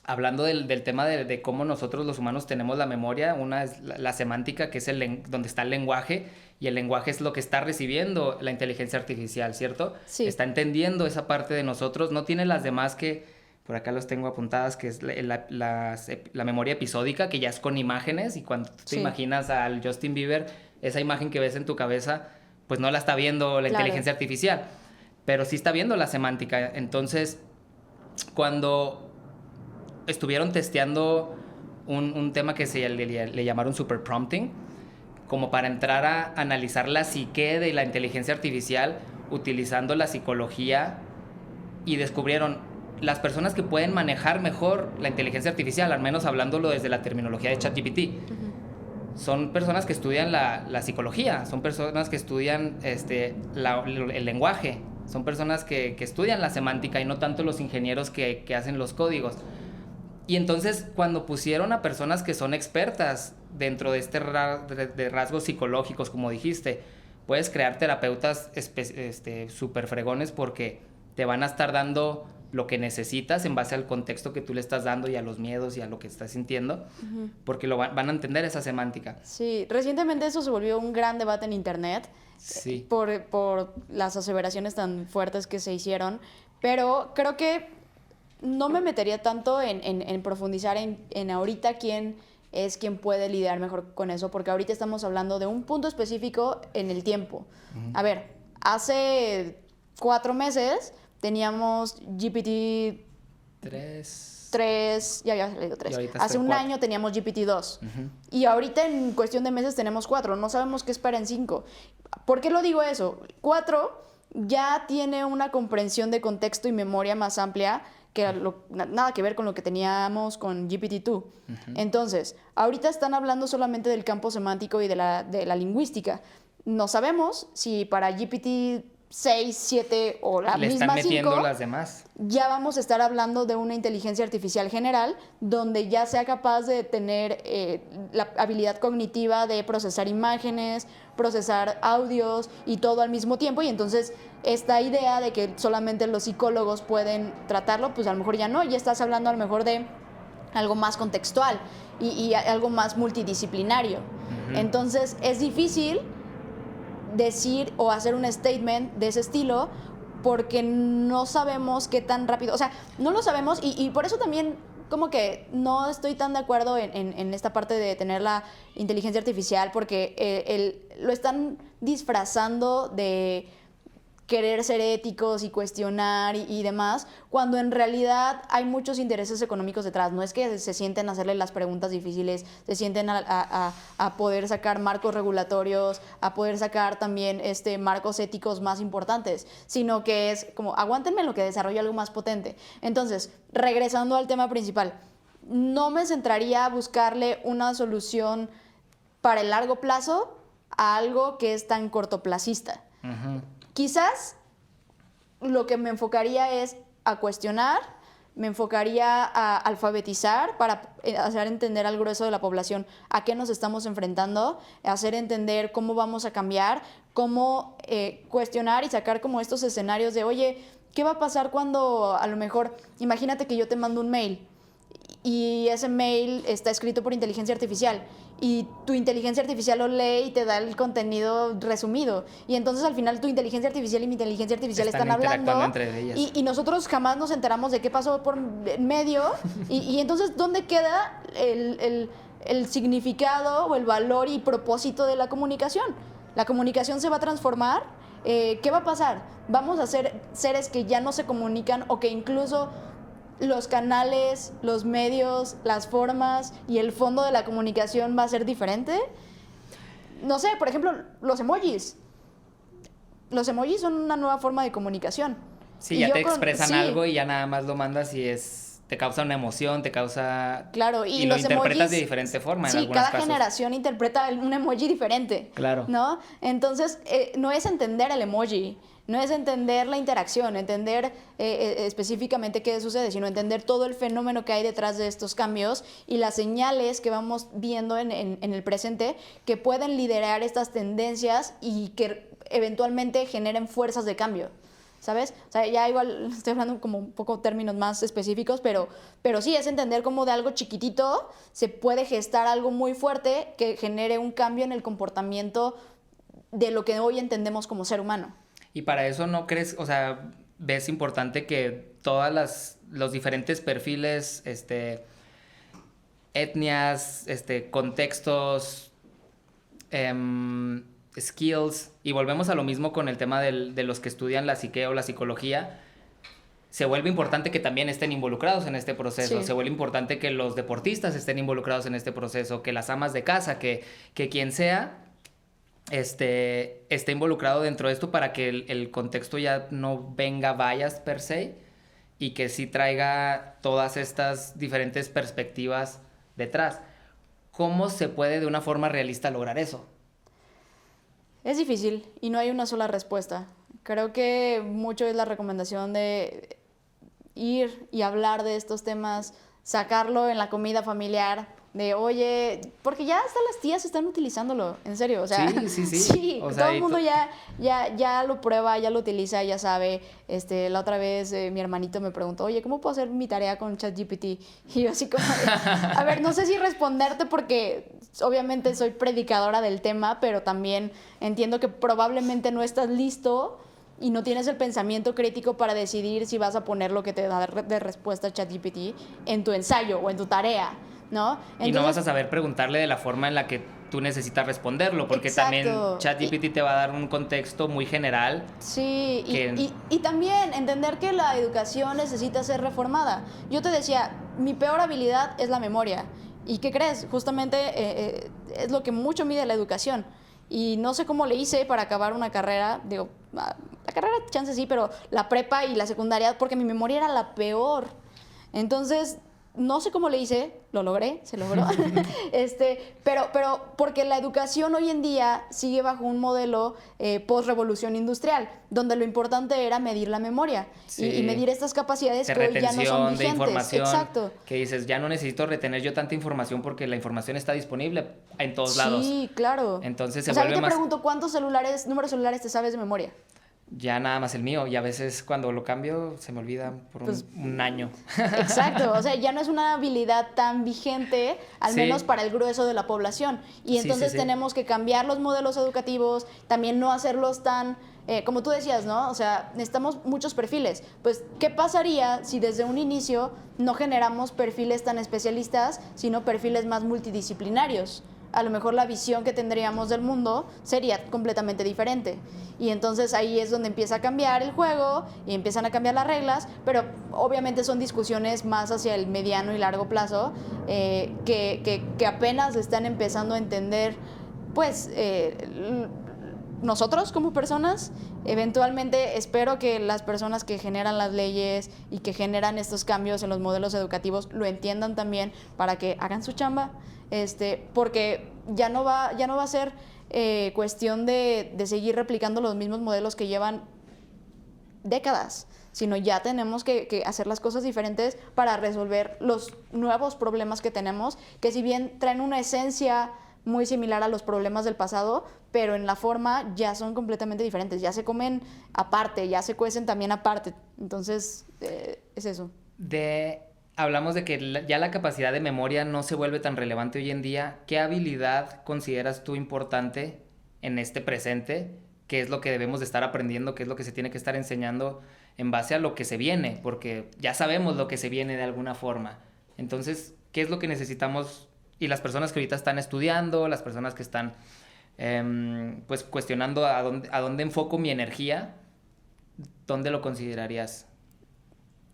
hablando del tema de cómo nosotros los humanos tenemos la memoria, una es la semántica, que es donde está el lenguaje, y el lenguaje es lo que está recibiendo la inteligencia artificial, ¿cierto? Sí. Está entendiendo esa parte de nosotros, no tiene las demás que, por acá los tengo apuntadas, que es la memoria episódica, que ya es con imágenes, y cuando te imaginas al Justin Bieber, esa imagen que ves en tu cabeza, pues no la está viendo la inteligencia artificial, pero sí está viendo la semántica. Entonces, cuando estuvieron testeando un tema que le llamaron super prompting, como para entrar a analizar la psique de la inteligencia artificial utilizando la psicología, y descubrieron las personas que pueden manejar mejor la inteligencia artificial, al menos hablándolo desde la terminología de ChatGPT, son personas que estudian la psicología, son personas que estudian el lenguaje, son personas que estudian la semántica y no tanto los ingenieros que hacen los códigos. Y entonces, cuando pusieron a personas que son expertas dentro de de rasgos psicológicos, como dijiste, puedes crear terapeutas súper fregones porque te van a estar dando lo que necesitas en base al contexto que tú le estás dando y a los miedos y a lo que estás sintiendo, porque van a entender esa semántica. Sí, recientemente eso se volvió un gran debate en internet, sí, por las aseveraciones tan fuertes que se hicieron, pero creo que no me metería tanto en profundizar en ahorita quién es quien puede lidiar mejor con eso, porque ahorita estamos hablando de un punto específico en el tiempo. A ver, hace 4 meses teníamos GPT 3, ya había salido 3. Hace un año teníamos GPT-2. Y ahorita en cuestión de meses tenemos 4. No sabemos qué esperar en 5. ¿Por qué lo digo eso? 4 ya tiene una comprensión de contexto y memoria más amplia que nada que ver con lo que teníamos con GPT-2. Entonces, ahorita están hablando solamente del campo semántico y de la lingüística. No sabemos si para GPT 6, 7 o la le misma están metiendo 5, las demás. Ya vamos a estar hablando de una inteligencia artificial general donde ya sea capaz de tener la habilidad cognitiva de procesar imágenes, procesar audios y todo al mismo tiempo. Y entonces esta idea de que solamente los psicólogos pueden tratarlo, pues a lo mejor ya no, ya estás hablando a lo mejor de algo más contextual y algo más multidisciplinario. Entonces es difícil decir o hacer un statement de ese estilo porque no sabemos qué tan rápido, o sea, no lo sabemos y por eso también como que no estoy tan de acuerdo en esta parte de tener la inteligencia artificial porque lo están disfrazando de querer ser éticos y cuestionar y demás, cuando en realidad hay muchos intereses económicos detrás. No es que se sienten a hacerle las preguntas difíciles, se sienten a poder sacar marcos regulatorios, a poder sacar también marcos éticos más importantes, sino que es como, aguántenme lo que desarrollo algo más potente. Entonces, regresando al tema principal, no me centraría a buscarle una solución para el largo plazo a algo que es tan cortoplacista. Quizás lo que me enfocaría es a cuestionar, me enfocaría a alfabetizar para hacer entender al grueso de la población a qué nos estamos enfrentando, hacer entender cómo vamos a cambiar, cómo cuestionar y sacar como estos escenarios de, oye, ¿qué va a pasar cuando a lo mejor, imagínate que yo te mando un mail y ese mail está escrito por inteligencia artificial y tu inteligencia artificial lo lee y te da el contenido resumido. Y entonces al final tu inteligencia artificial y mi inteligencia artificial están hablando entre ellas. Y nosotros jamás nos enteramos de qué pasó por en medio. Y entonces, ¿dónde queda el significado o el valor y propósito de la comunicación? La comunicación se va a transformar. ¿Qué va a pasar? Vamos a ser seres que ya no se comunican o que incluso los canales, los medios, las formas y el fondo de la comunicación va a ser diferente. No sé, por ejemplo, los emojis. Los emojis son una nueva forma de comunicación. Sí, ya te expresan algo y ya nada más lo mandas y te causa una emoción, te causa... Claro, y lo interpretas de diferente forma en algunos casos. Sí, cada generación interpreta un emoji diferente. Claro. ¿No? Entonces, no es entender el emoji, no es entender la interacción, entender específicamente qué sucede, sino entender todo el fenómeno que hay detrás de estos cambios y las señales que vamos viendo en el presente que pueden liderar estas tendencias y que eventualmente generen fuerzas de cambio. ¿Sabes? O sea, ya igual estoy hablando como un poco términos más específicos, pero sí es entender cómo de algo chiquitito se puede gestar algo muy fuerte que genere un cambio en el comportamiento de lo que hoy entendemos como ser humano. Y para eso no crees, o sea, ves importante que los diferentes perfiles, etnias, contextos, skills, y volvemos a lo mismo con el tema de los que estudian la psique o la psicología, se vuelve importante que también estén involucrados en este proceso, se vuelve importante que los deportistas estén involucrados en este proceso, que las amas de casa, que quien sea esté involucrado dentro de esto para que el contexto ya no venga bias per se y que sí traiga todas estas diferentes perspectivas detrás. ¿Cómo se puede de una forma realista lograr eso? Es difícil y no hay una sola respuesta. Creo que mucho es la recomendación de ir y hablar de estos temas, sacarlo en la comida familiar, de oye, porque ya hasta las tías están utilizándolo, en serio, o sea, sí, o sea, todo el mundo ya lo prueba, ya lo utiliza, ya sabe. La otra vez mi hermanito me preguntó, oye, ¿cómo puedo hacer mi tarea con ChatGPT? Y yo así como, a ver, no sé si responderte porque obviamente soy predicadora del tema, pero también entiendo que probablemente no estás listo y no tienes el pensamiento crítico para decidir si vas a poner lo que te da de respuesta ChatGPT en tu ensayo o en tu tarea, ¿no? Entonces, y no vas a saber preguntarle de la forma en la que tú necesitas responderlo, porque también ChatGPT te va a dar un contexto muy general. Sí, y también entender que la educación necesita ser reformada. Yo te decía, mi peor habilidad es la memoria. ¿Y qué crees? Justamente es lo que mucho mide la educación. Y no sé cómo le hice para acabar una carrera, digo, la carrera chance sí, pero la prepa y la secundaria, porque mi memoria era la peor. Entonces, no sé cómo le hice, lo logré, se logró. Pero porque la educación hoy en día sigue bajo un modelo post-revolución industrial, donde lo importante era medir la memoria y medir estas capacidades que hoy ya no son vigentes. De información. Exacto. Que dices, ya no necesito retener yo tanta información porque la información está disponible en todos lados. Sí, claro. Entonces se o sea, vuelve yo te más... pregunto, ¿cuántos números celulares te sabes de memoria? Ya nada más el mío, y a veces cuando lo cambio se me olvida por un año. Exacto, o sea, ya no es una habilidad tan vigente, al menos para el grueso de la población. Y entonces tenemos que cambiar los modelos educativos, también no hacerlos tan, como tú decías, ¿no? O sea, necesitamos muchos perfiles. Pues, ¿qué pasaría si desde un inicio no generamos perfiles tan especialistas, sino perfiles más multidisciplinarios? A lo mejor la visión que tendríamos del mundo sería completamente diferente. Y entonces ahí es donde empieza a cambiar el juego y empiezan a cambiar las reglas, pero obviamente son discusiones más hacia el mediano y largo plazo que apenas están empezando a entender, pues, nosotros como personas. Eventualmente espero que las personas que generan las leyes y que generan estos cambios en los modelos educativos lo entiendan también para que hagan su chamba, porque ya no va a ser cuestión de seguir replicando los mismos modelos que llevan décadas, sino ya tenemos que hacer las cosas diferentes para resolver los nuevos problemas que tenemos, que si bien traen una esencia muy similar a los problemas del pasado, pero en la forma ya son completamente diferentes, ya se comen aparte, ya se cuecen también aparte. Entonces, es eso. hablamos de que ya la capacidad de memoria no se vuelve tan relevante hoy en día. ¿Qué habilidad consideras tú importante en este presente? ¿Qué es lo que debemos de estar aprendiendo? ¿Qué es lo que se tiene que estar enseñando en base a lo que se viene? Porque ya sabemos lo que se viene de alguna forma. Entonces, ¿qué es lo que necesitamos? Y las personas que ahorita están estudiando, las personas que están pues cuestionando a dónde enfoco mi energía, ¿dónde lo considerarías?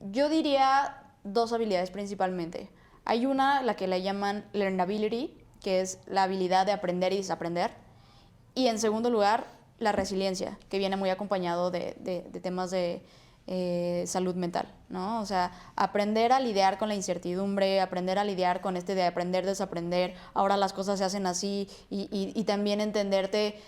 Yo diría dos habilidades principalmente. Hay una, la que le llaman learnability, que es la habilidad de aprender y desaprender. Y en segundo lugar, la resiliencia, que viene muy acompañado de temas de salud mental, ¿no? O sea, aprender a lidiar con la incertidumbre, aprender a lidiar con de aprender, desaprender, ahora las cosas se hacen así, y también entenderte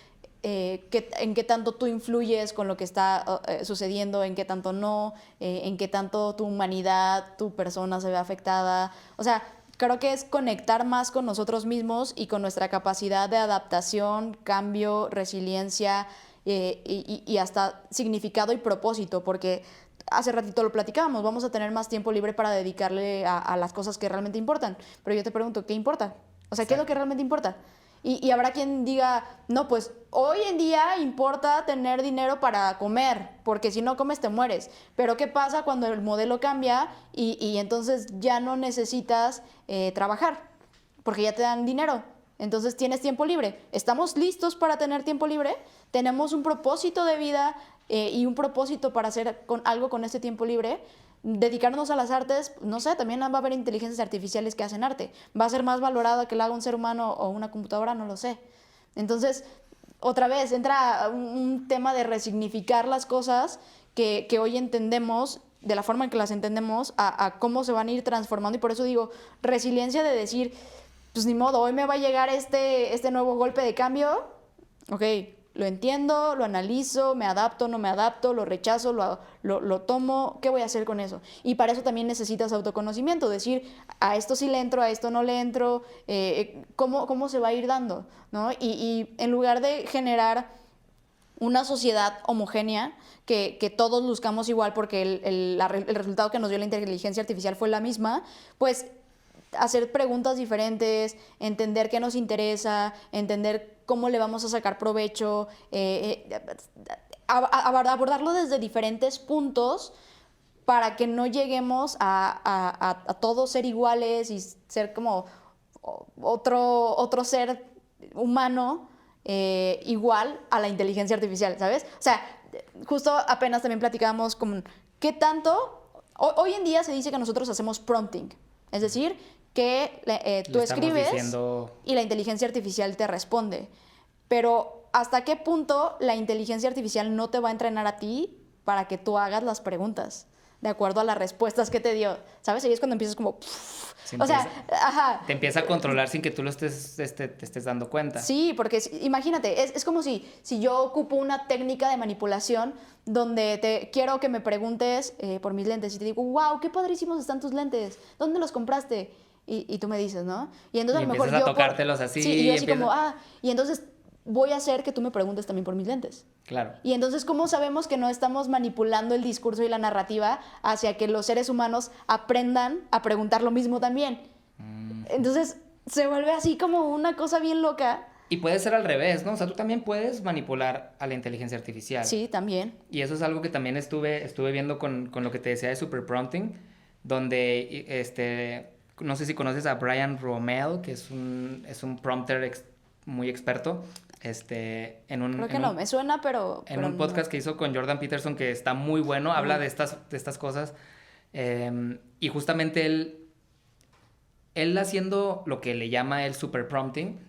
en qué tanto tú influyes con lo que está sucediendo, en qué tanto no, en qué tanto tu humanidad, tu persona se ve afectada. O sea, creo que es conectar más con nosotros mismos y con nuestra capacidad de adaptación, cambio, resiliencia y hasta significado y propósito, porque hace ratito lo platicábamos, vamos a tener más tiempo libre para dedicarle a las cosas que realmente importan. Pero yo te pregunto, ¿qué importa? O sea, ¿qué es lo que realmente importa? Y habrá quien diga, no, pues hoy en día importa tener dinero para comer, porque si no comes te mueres. Pero ¿qué pasa cuando el modelo cambia y entonces ya no necesitas trabajar? Porque ya te dan dinero. Entonces tienes tiempo libre. ¿Estamos listos para tener tiempo libre? ¿Tenemos un propósito de vida y un propósito para hacer algo con este tiempo libre? Dedicarnos a las artes, no sé, también va a haber inteligencias artificiales que hacen arte. ¿Va a ser más valorada que la haga un ser humano o una computadora? No lo sé. Entonces, otra vez, entra un tema de resignificar las cosas que hoy entendemos, de la forma en que las entendemos, a cómo se van a ir transformando. Y por eso digo, resiliencia de decir, pues ni modo, hoy me va a llegar este nuevo golpe de cambio, ok, lo entiendo, lo analizo, me adapto, no me adapto, lo rechazo, lo tomo, ¿qué voy a hacer con eso? Y para eso también necesitas autoconocimiento, decir, a esto sí le entro, a esto no le entro, ¿cómo se va a ir dando? ¿No? Y en lugar de generar una sociedad homogénea, que todos buscamos igual porque el resultado que nos dio la inteligencia artificial fue la misma, pues hacer preguntas diferentes, entender qué nos interesa, entender cómo le vamos a sacar provecho, abordarlo desde diferentes puntos para que no lleguemos a todos ser iguales y ser como otro ser humano igual a la inteligencia artificial, ¿sabes? O sea, justo apenas también platicábamos con qué tanto... Hoy en día se dice que nosotros hacemos prompting, es decir, que tú escribes y la inteligencia artificial te responde. Pero ¿hasta qué punto la inteligencia artificial no te va a entrenar a ti para que tú hagas las preguntas de acuerdo a las respuestas que te dio? ¿Sabes? Ahí es cuando empiezas como... O sea, ajá. Te empieza a controlar sin que tú te estés dando cuenta. Sí, porque imagínate, es como si yo ocupo una técnica de manipulación donde quiero que me preguntes por mis lentes y te digo, wow, qué padrísimos están tus lentes, ¿dónde los compraste? Y tú me dices, ¿no? Y entonces y a lo mejor yo... a tocártelos así. Sí, y yo así como, y entonces voy a hacer que tú me preguntes también por mis lentes. Claro. Y entonces, ¿cómo sabemos que no estamos manipulando el discurso y la narrativa hacia que los seres humanos aprendan a preguntar lo mismo también? Entonces, se vuelve así como una cosa bien loca. Y puede ser al revés, ¿no? O sea, tú también puedes manipular a la inteligencia artificial. Sí, también. Y eso es algo que también estuve viendo con lo que te decía de Super Prompting, donde, no sé si conoces a Brian Rommel, que es un prompter muy experto. Creo que no, me suena, pero... En un podcast que hizo con Jordan Peterson, que está muy bueno, habla de estas cosas. Y justamente él haciendo lo que le llama el super prompting,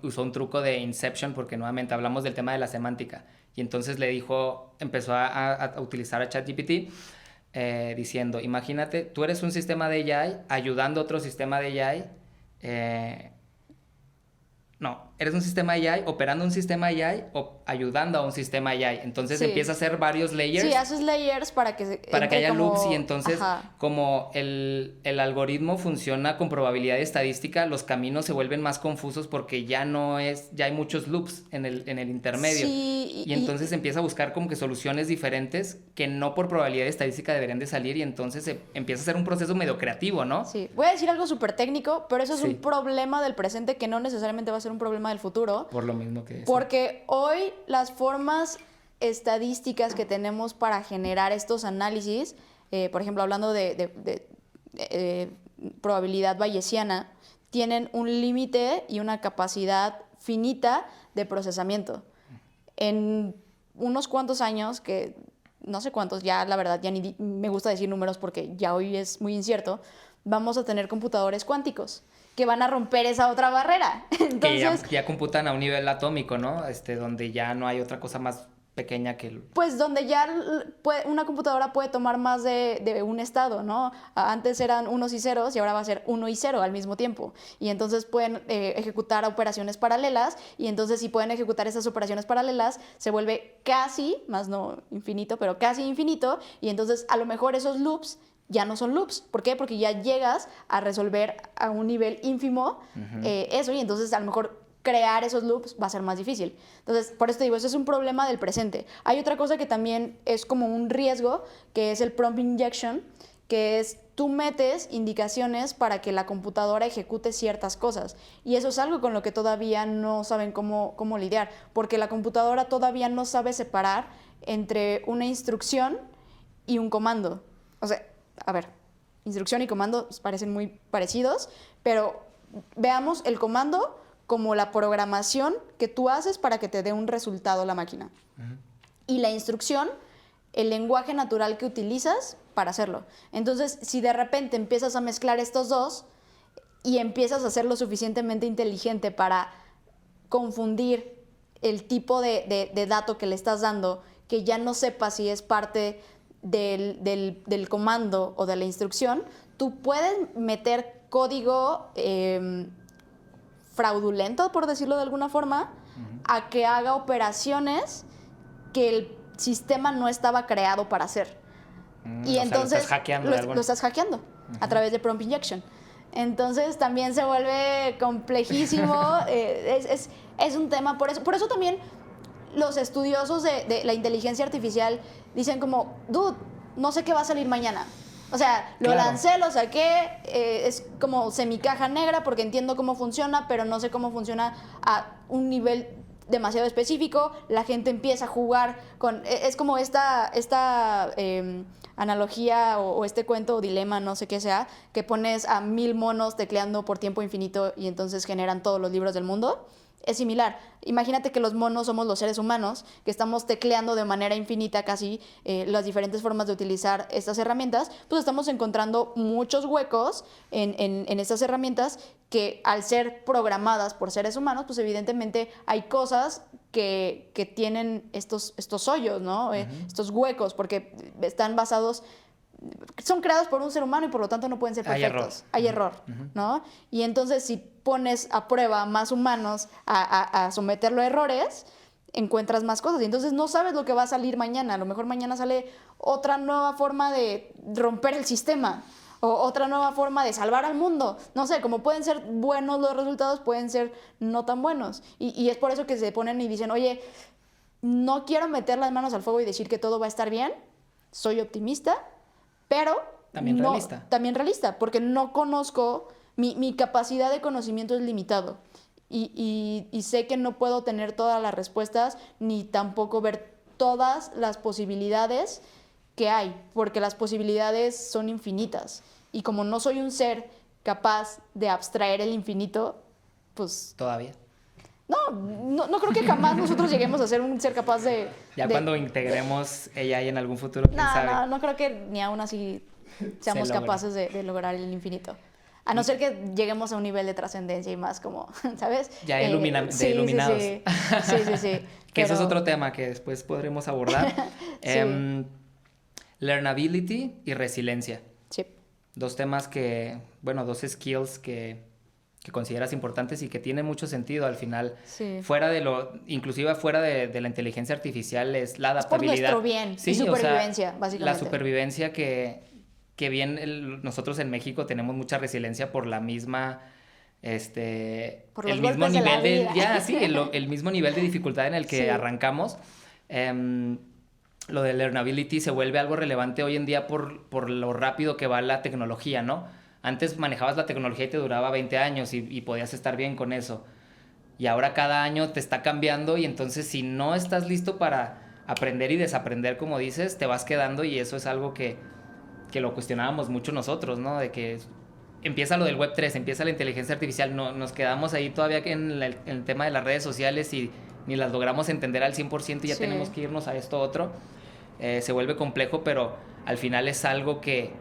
usó un truco de Inception, porque nuevamente hablamos del tema de la semántica. Y entonces empezó a utilizar a ChatGPT, diciendo, imagínate, tú eres un sistema de AI ayudando a otro sistema de AI No, eres un sistema AI operando un sistema AI o ayudando a un sistema AI. Entonces Sí. empieza a hacer varios layers. Sí, haces layers para que Para que haya como... loops y entonces Ajá. como el algoritmo funciona con probabilidad estadística, los caminos se vuelven más confusos porque ya hay muchos loops en el intermedio. Sí, Y entonces empieza a buscar como que soluciones diferentes que no por probabilidad estadística deberían de salir y entonces empieza a ser un proceso medio creativo, ¿no? sí. Voy a decir algo súper técnico, pero eso es Sí. un problema del presente que no necesariamente va a ser un problema del futuro. Por lo mismo que... Porque hoy las formas estadísticas que tenemos para generar estos análisis, por ejemplo, hablando de probabilidad bayesiana, tienen un límite y una capacidad finita de procesamiento. En unos cuantos años, que no sé cuántos, ya la verdad ya ni me gusta decir números porque ya hoy es muy incierto, vamos a tener computadores cuánticos que van a romper esa otra barrera. Entonces, que ya computan a un nivel atómico, ¿no? Donde ya no hay otra cosa más pequeña que el... pues donde ya una computadora puede tomar más de un estado, ¿no? Antes eran unos y ceros y ahora va a ser 1 y 0 al mismo tiempo. Y entonces pueden ejecutar operaciones paralelas y entonces si pueden ejecutar esas operaciones paralelas se vuelve casi, más no infinito, pero casi infinito y entonces a lo mejor esos loops ya no son loops. ¿Por qué? Porque ya llegas a resolver a un nivel ínfimo eso y entonces a lo mejor crear esos loops va a ser más difícil. Entonces, por eso te digo, eso es un problema del presente. Hay otra cosa que también es como un riesgo, que es el prompt injection, que es tú metes indicaciones para que la computadora ejecute ciertas cosas. Y eso es algo con lo que todavía no saben cómo lidiar, porque la computadora todavía no sabe separar entre una instrucción y un comando. O sea, a ver, instrucción y comando parecen muy parecidos, pero veamos el comando como la programación que tú haces para que te dé un resultado la máquina. Y la instrucción, el lenguaje natural que utilizas para hacerlo. Entonces, si de repente empiezas a mezclar estos dos y empiezas a ser lo suficientemente inteligente para confundir el tipo de dato que le estás dando, que ya no sepas si es parte del comando o de la instrucción, tú puedes meter código fraudulento, por decirlo de alguna forma, a que haga operaciones que el sistema no estaba creado para hacer. Y entonces lo estás hackeando. Lo estás hackeando a través de prompt injection. Entonces también se vuelve complejísimo. Es un tema, por eso también los estudiosos de la inteligencia artificial dicen como, dude, no sé qué va a salir mañana. O sea, lo lancé, lo saqué, es como semicaja negra porque entiendo cómo funciona, pero no sé cómo funciona a un nivel demasiado específico. La gente empieza a jugar con... Es como esta analogía o este cuento o dilema, no sé qué sea, que pones a 1000 monos tecleando por tiempo infinito y entonces generan todos los libros del mundo. Es similar. Imagínate que los monos somos los seres humanos, que estamos tecleando de manera infinita casi las diferentes formas de utilizar estas herramientas, pues estamos encontrando muchos huecos en estas herramientas que al ser programadas por seres humanos, pues evidentemente hay cosas que tienen estos hoyos, ¿no? Estos huecos, porque están basados... son creados por un ser humano y por lo tanto no pueden ser perfectos. Hay error, ¿no? Y entonces si pones a prueba más humanos a someterlo a errores, encuentras más cosas. Y entonces no sabes lo que va a salir mañana. A lo mejor mañana sale otra nueva forma de romper el sistema o otra nueva forma de salvar al mundo. No sé, como pueden ser buenos los resultados, pueden ser no tan buenos. Y es por eso que se ponen y dicen, oye, no quiero meter las manos al fuego y decir que todo va a estar bien. Soy optimista, pero también realista. También realista, porque no conozco, mi capacidad de conocimiento es limitado y sé que no puedo tener todas las respuestas ni tampoco ver todas las posibilidades que hay, porque las posibilidades son infinitas y como no soy un ser capaz de abstraer el infinito, pues... Todavía. No creo que jamás nosotros lleguemos a ser un ser capaz de... Cuando integremos AI en algún futuro, quién sabe. No creo que ni aún así seamos capaces de lograr el infinito. A no ser que lleguemos a un nivel de trascendencia y más como, ¿sabes? Ya iluminados. Sí. Que ese es otro tema que después podremos abordar. Learnability y resiliencia. Sí. Dos temas dos skills que consideras importantes y que tiene mucho sentido al final. Sí. Inclusive fuera de la inteligencia artificial es la adaptabilidad. Es por nuestro bien, sí, y supervivencia, o sea, básicamente. La supervivencia que bien nosotros en México tenemos mucha resiliencia por la misma... por los el mismo golpes nivel de la vida. el mismo nivel de dificultad en el que Sí. arrancamos. Lo de learnability se vuelve algo relevante hoy en día por lo rápido que va la tecnología, ¿no? Antes manejabas la tecnología y te duraba 20 años y podías estar bien con eso. Y ahora cada año te está cambiando y entonces si no estás listo para aprender y desaprender, como dices, te vas quedando, y eso es algo que lo cuestionábamos mucho nosotros, ¿no? De que empieza lo del Web3, empieza la inteligencia artificial, no, nos quedamos ahí todavía en el tema de las redes sociales y ni las logramos entender al 100% y ya Sí. tenemos que irnos a esto otro. Se vuelve complejo, pero al final es algo que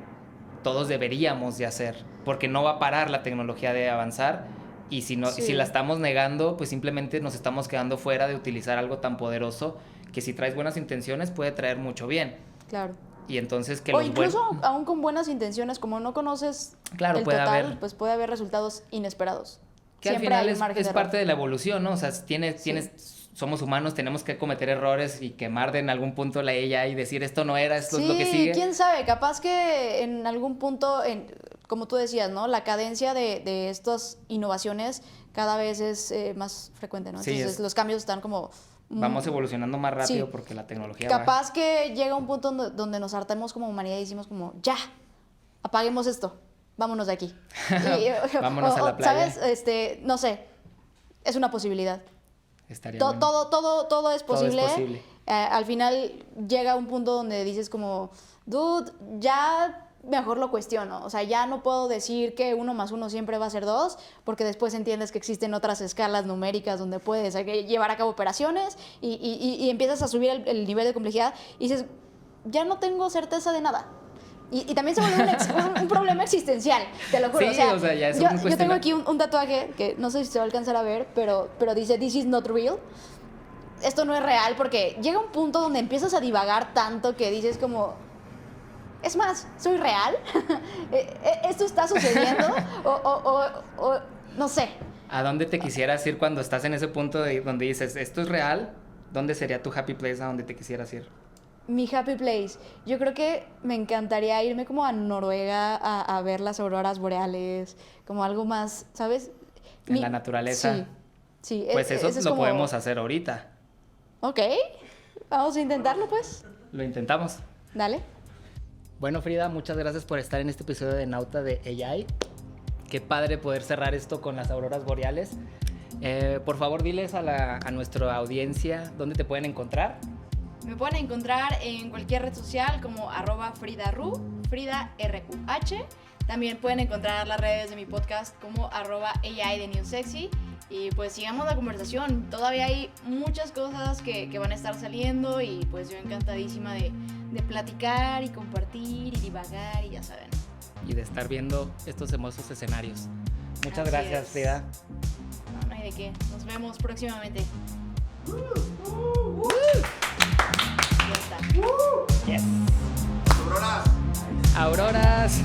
todos deberíamos de hacer, porque no va a parar la tecnología de avanzar, y Sí. si la estamos negando, pues simplemente nos estamos quedando fuera de utilizar algo tan poderoso que si traes buenas intenciones puede traer mucho bien. Claro. Y entonces que O incluso aún con buenas intenciones, como no conoces claro, el puede total, haber, pues puede haber resultados inesperados. que Siempre al hay un final margen es de parte error. de la evolución, ¿no? O sea, somos humanos, tenemos que cometer errores y quemar en algún punto la AI y decir esto no era, esto es lo que sigue. Quién sabe, capaz que en algún punto, como tú decías, ¿no? La cadencia de estas innovaciones cada vez es más frecuente, ¿no? Sí, Entonces los cambios están como... Vamos evolucionando más rápido Sí. porque la tecnología Capaz que llega un punto donde nos hartemos como humanidad y decimos como, ya, apaguemos esto, vámonos de aquí. Vámonos a la playa. ¿Sabes? No sé, es una posibilidad. estaría Todo, bueno. todo es posible. Todo es posible. Al final llega un punto donde dices como, dude, ya mejor lo cuestiono. O sea, ya no puedo decir que 1 más 1 siempre va a ser 2, porque después entiendes que existen otras escalas numéricas donde puedes llevar a cabo operaciones y empiezas a subir el nivel de complejidad y dices, ya no tengo certeza de nada. Y también se vuelve un problema existencial, te lo juro. Sí, o sea, ya es yo tengo aquí un tatuaje que no sé si se va a alcanzar a ver, pero dice, "This is not real". Esto no es real, porque llega un punto donde empiezas a divagar tanto que dices como, es más, ¿soy real? ¿Esto está sucediendo? O no sé. ¿A dónde te quisieras ir cuando estás en ese punto donde dices, esto es real? ¿Dónde sería tu happy place a donde te quisieras ir? Mi happy place. Yo creo que me encantaría irme como a Noruega a ver las auroras boreales, como algo más, ¿sabes? En la naturaleza. Sí, sí. Pues eso es lo como... podemos hacer ahorita. Ok, vamos a intentarlo pues. Lo intentamos. Dale. Bueno, Frida, muchas gracias por estar en este episodio de Nauta de AI. Qué padre poder cerrar esto con las auroras boreales. Por favor, diles a nuestra audiencia dónde te pueden encontrar. Me pueden encontrar en cualquier red social como @FridaRu, Frida RUH. También pueden encontrar las redes de mi podcast como @AI de New Sexy. Y pues sigamos la conversación. Todavía hay muchas cosas que van a estar saliendo y pues yo encantadísima de platicar y compartir y divagar y ya saben. Y de estar viendo estos hermosos escenarios. Muchas Así gracias, es. Frida. No hay de qué. Nos vemos próximamente. Ya está. Yes. Auroras. Auroras.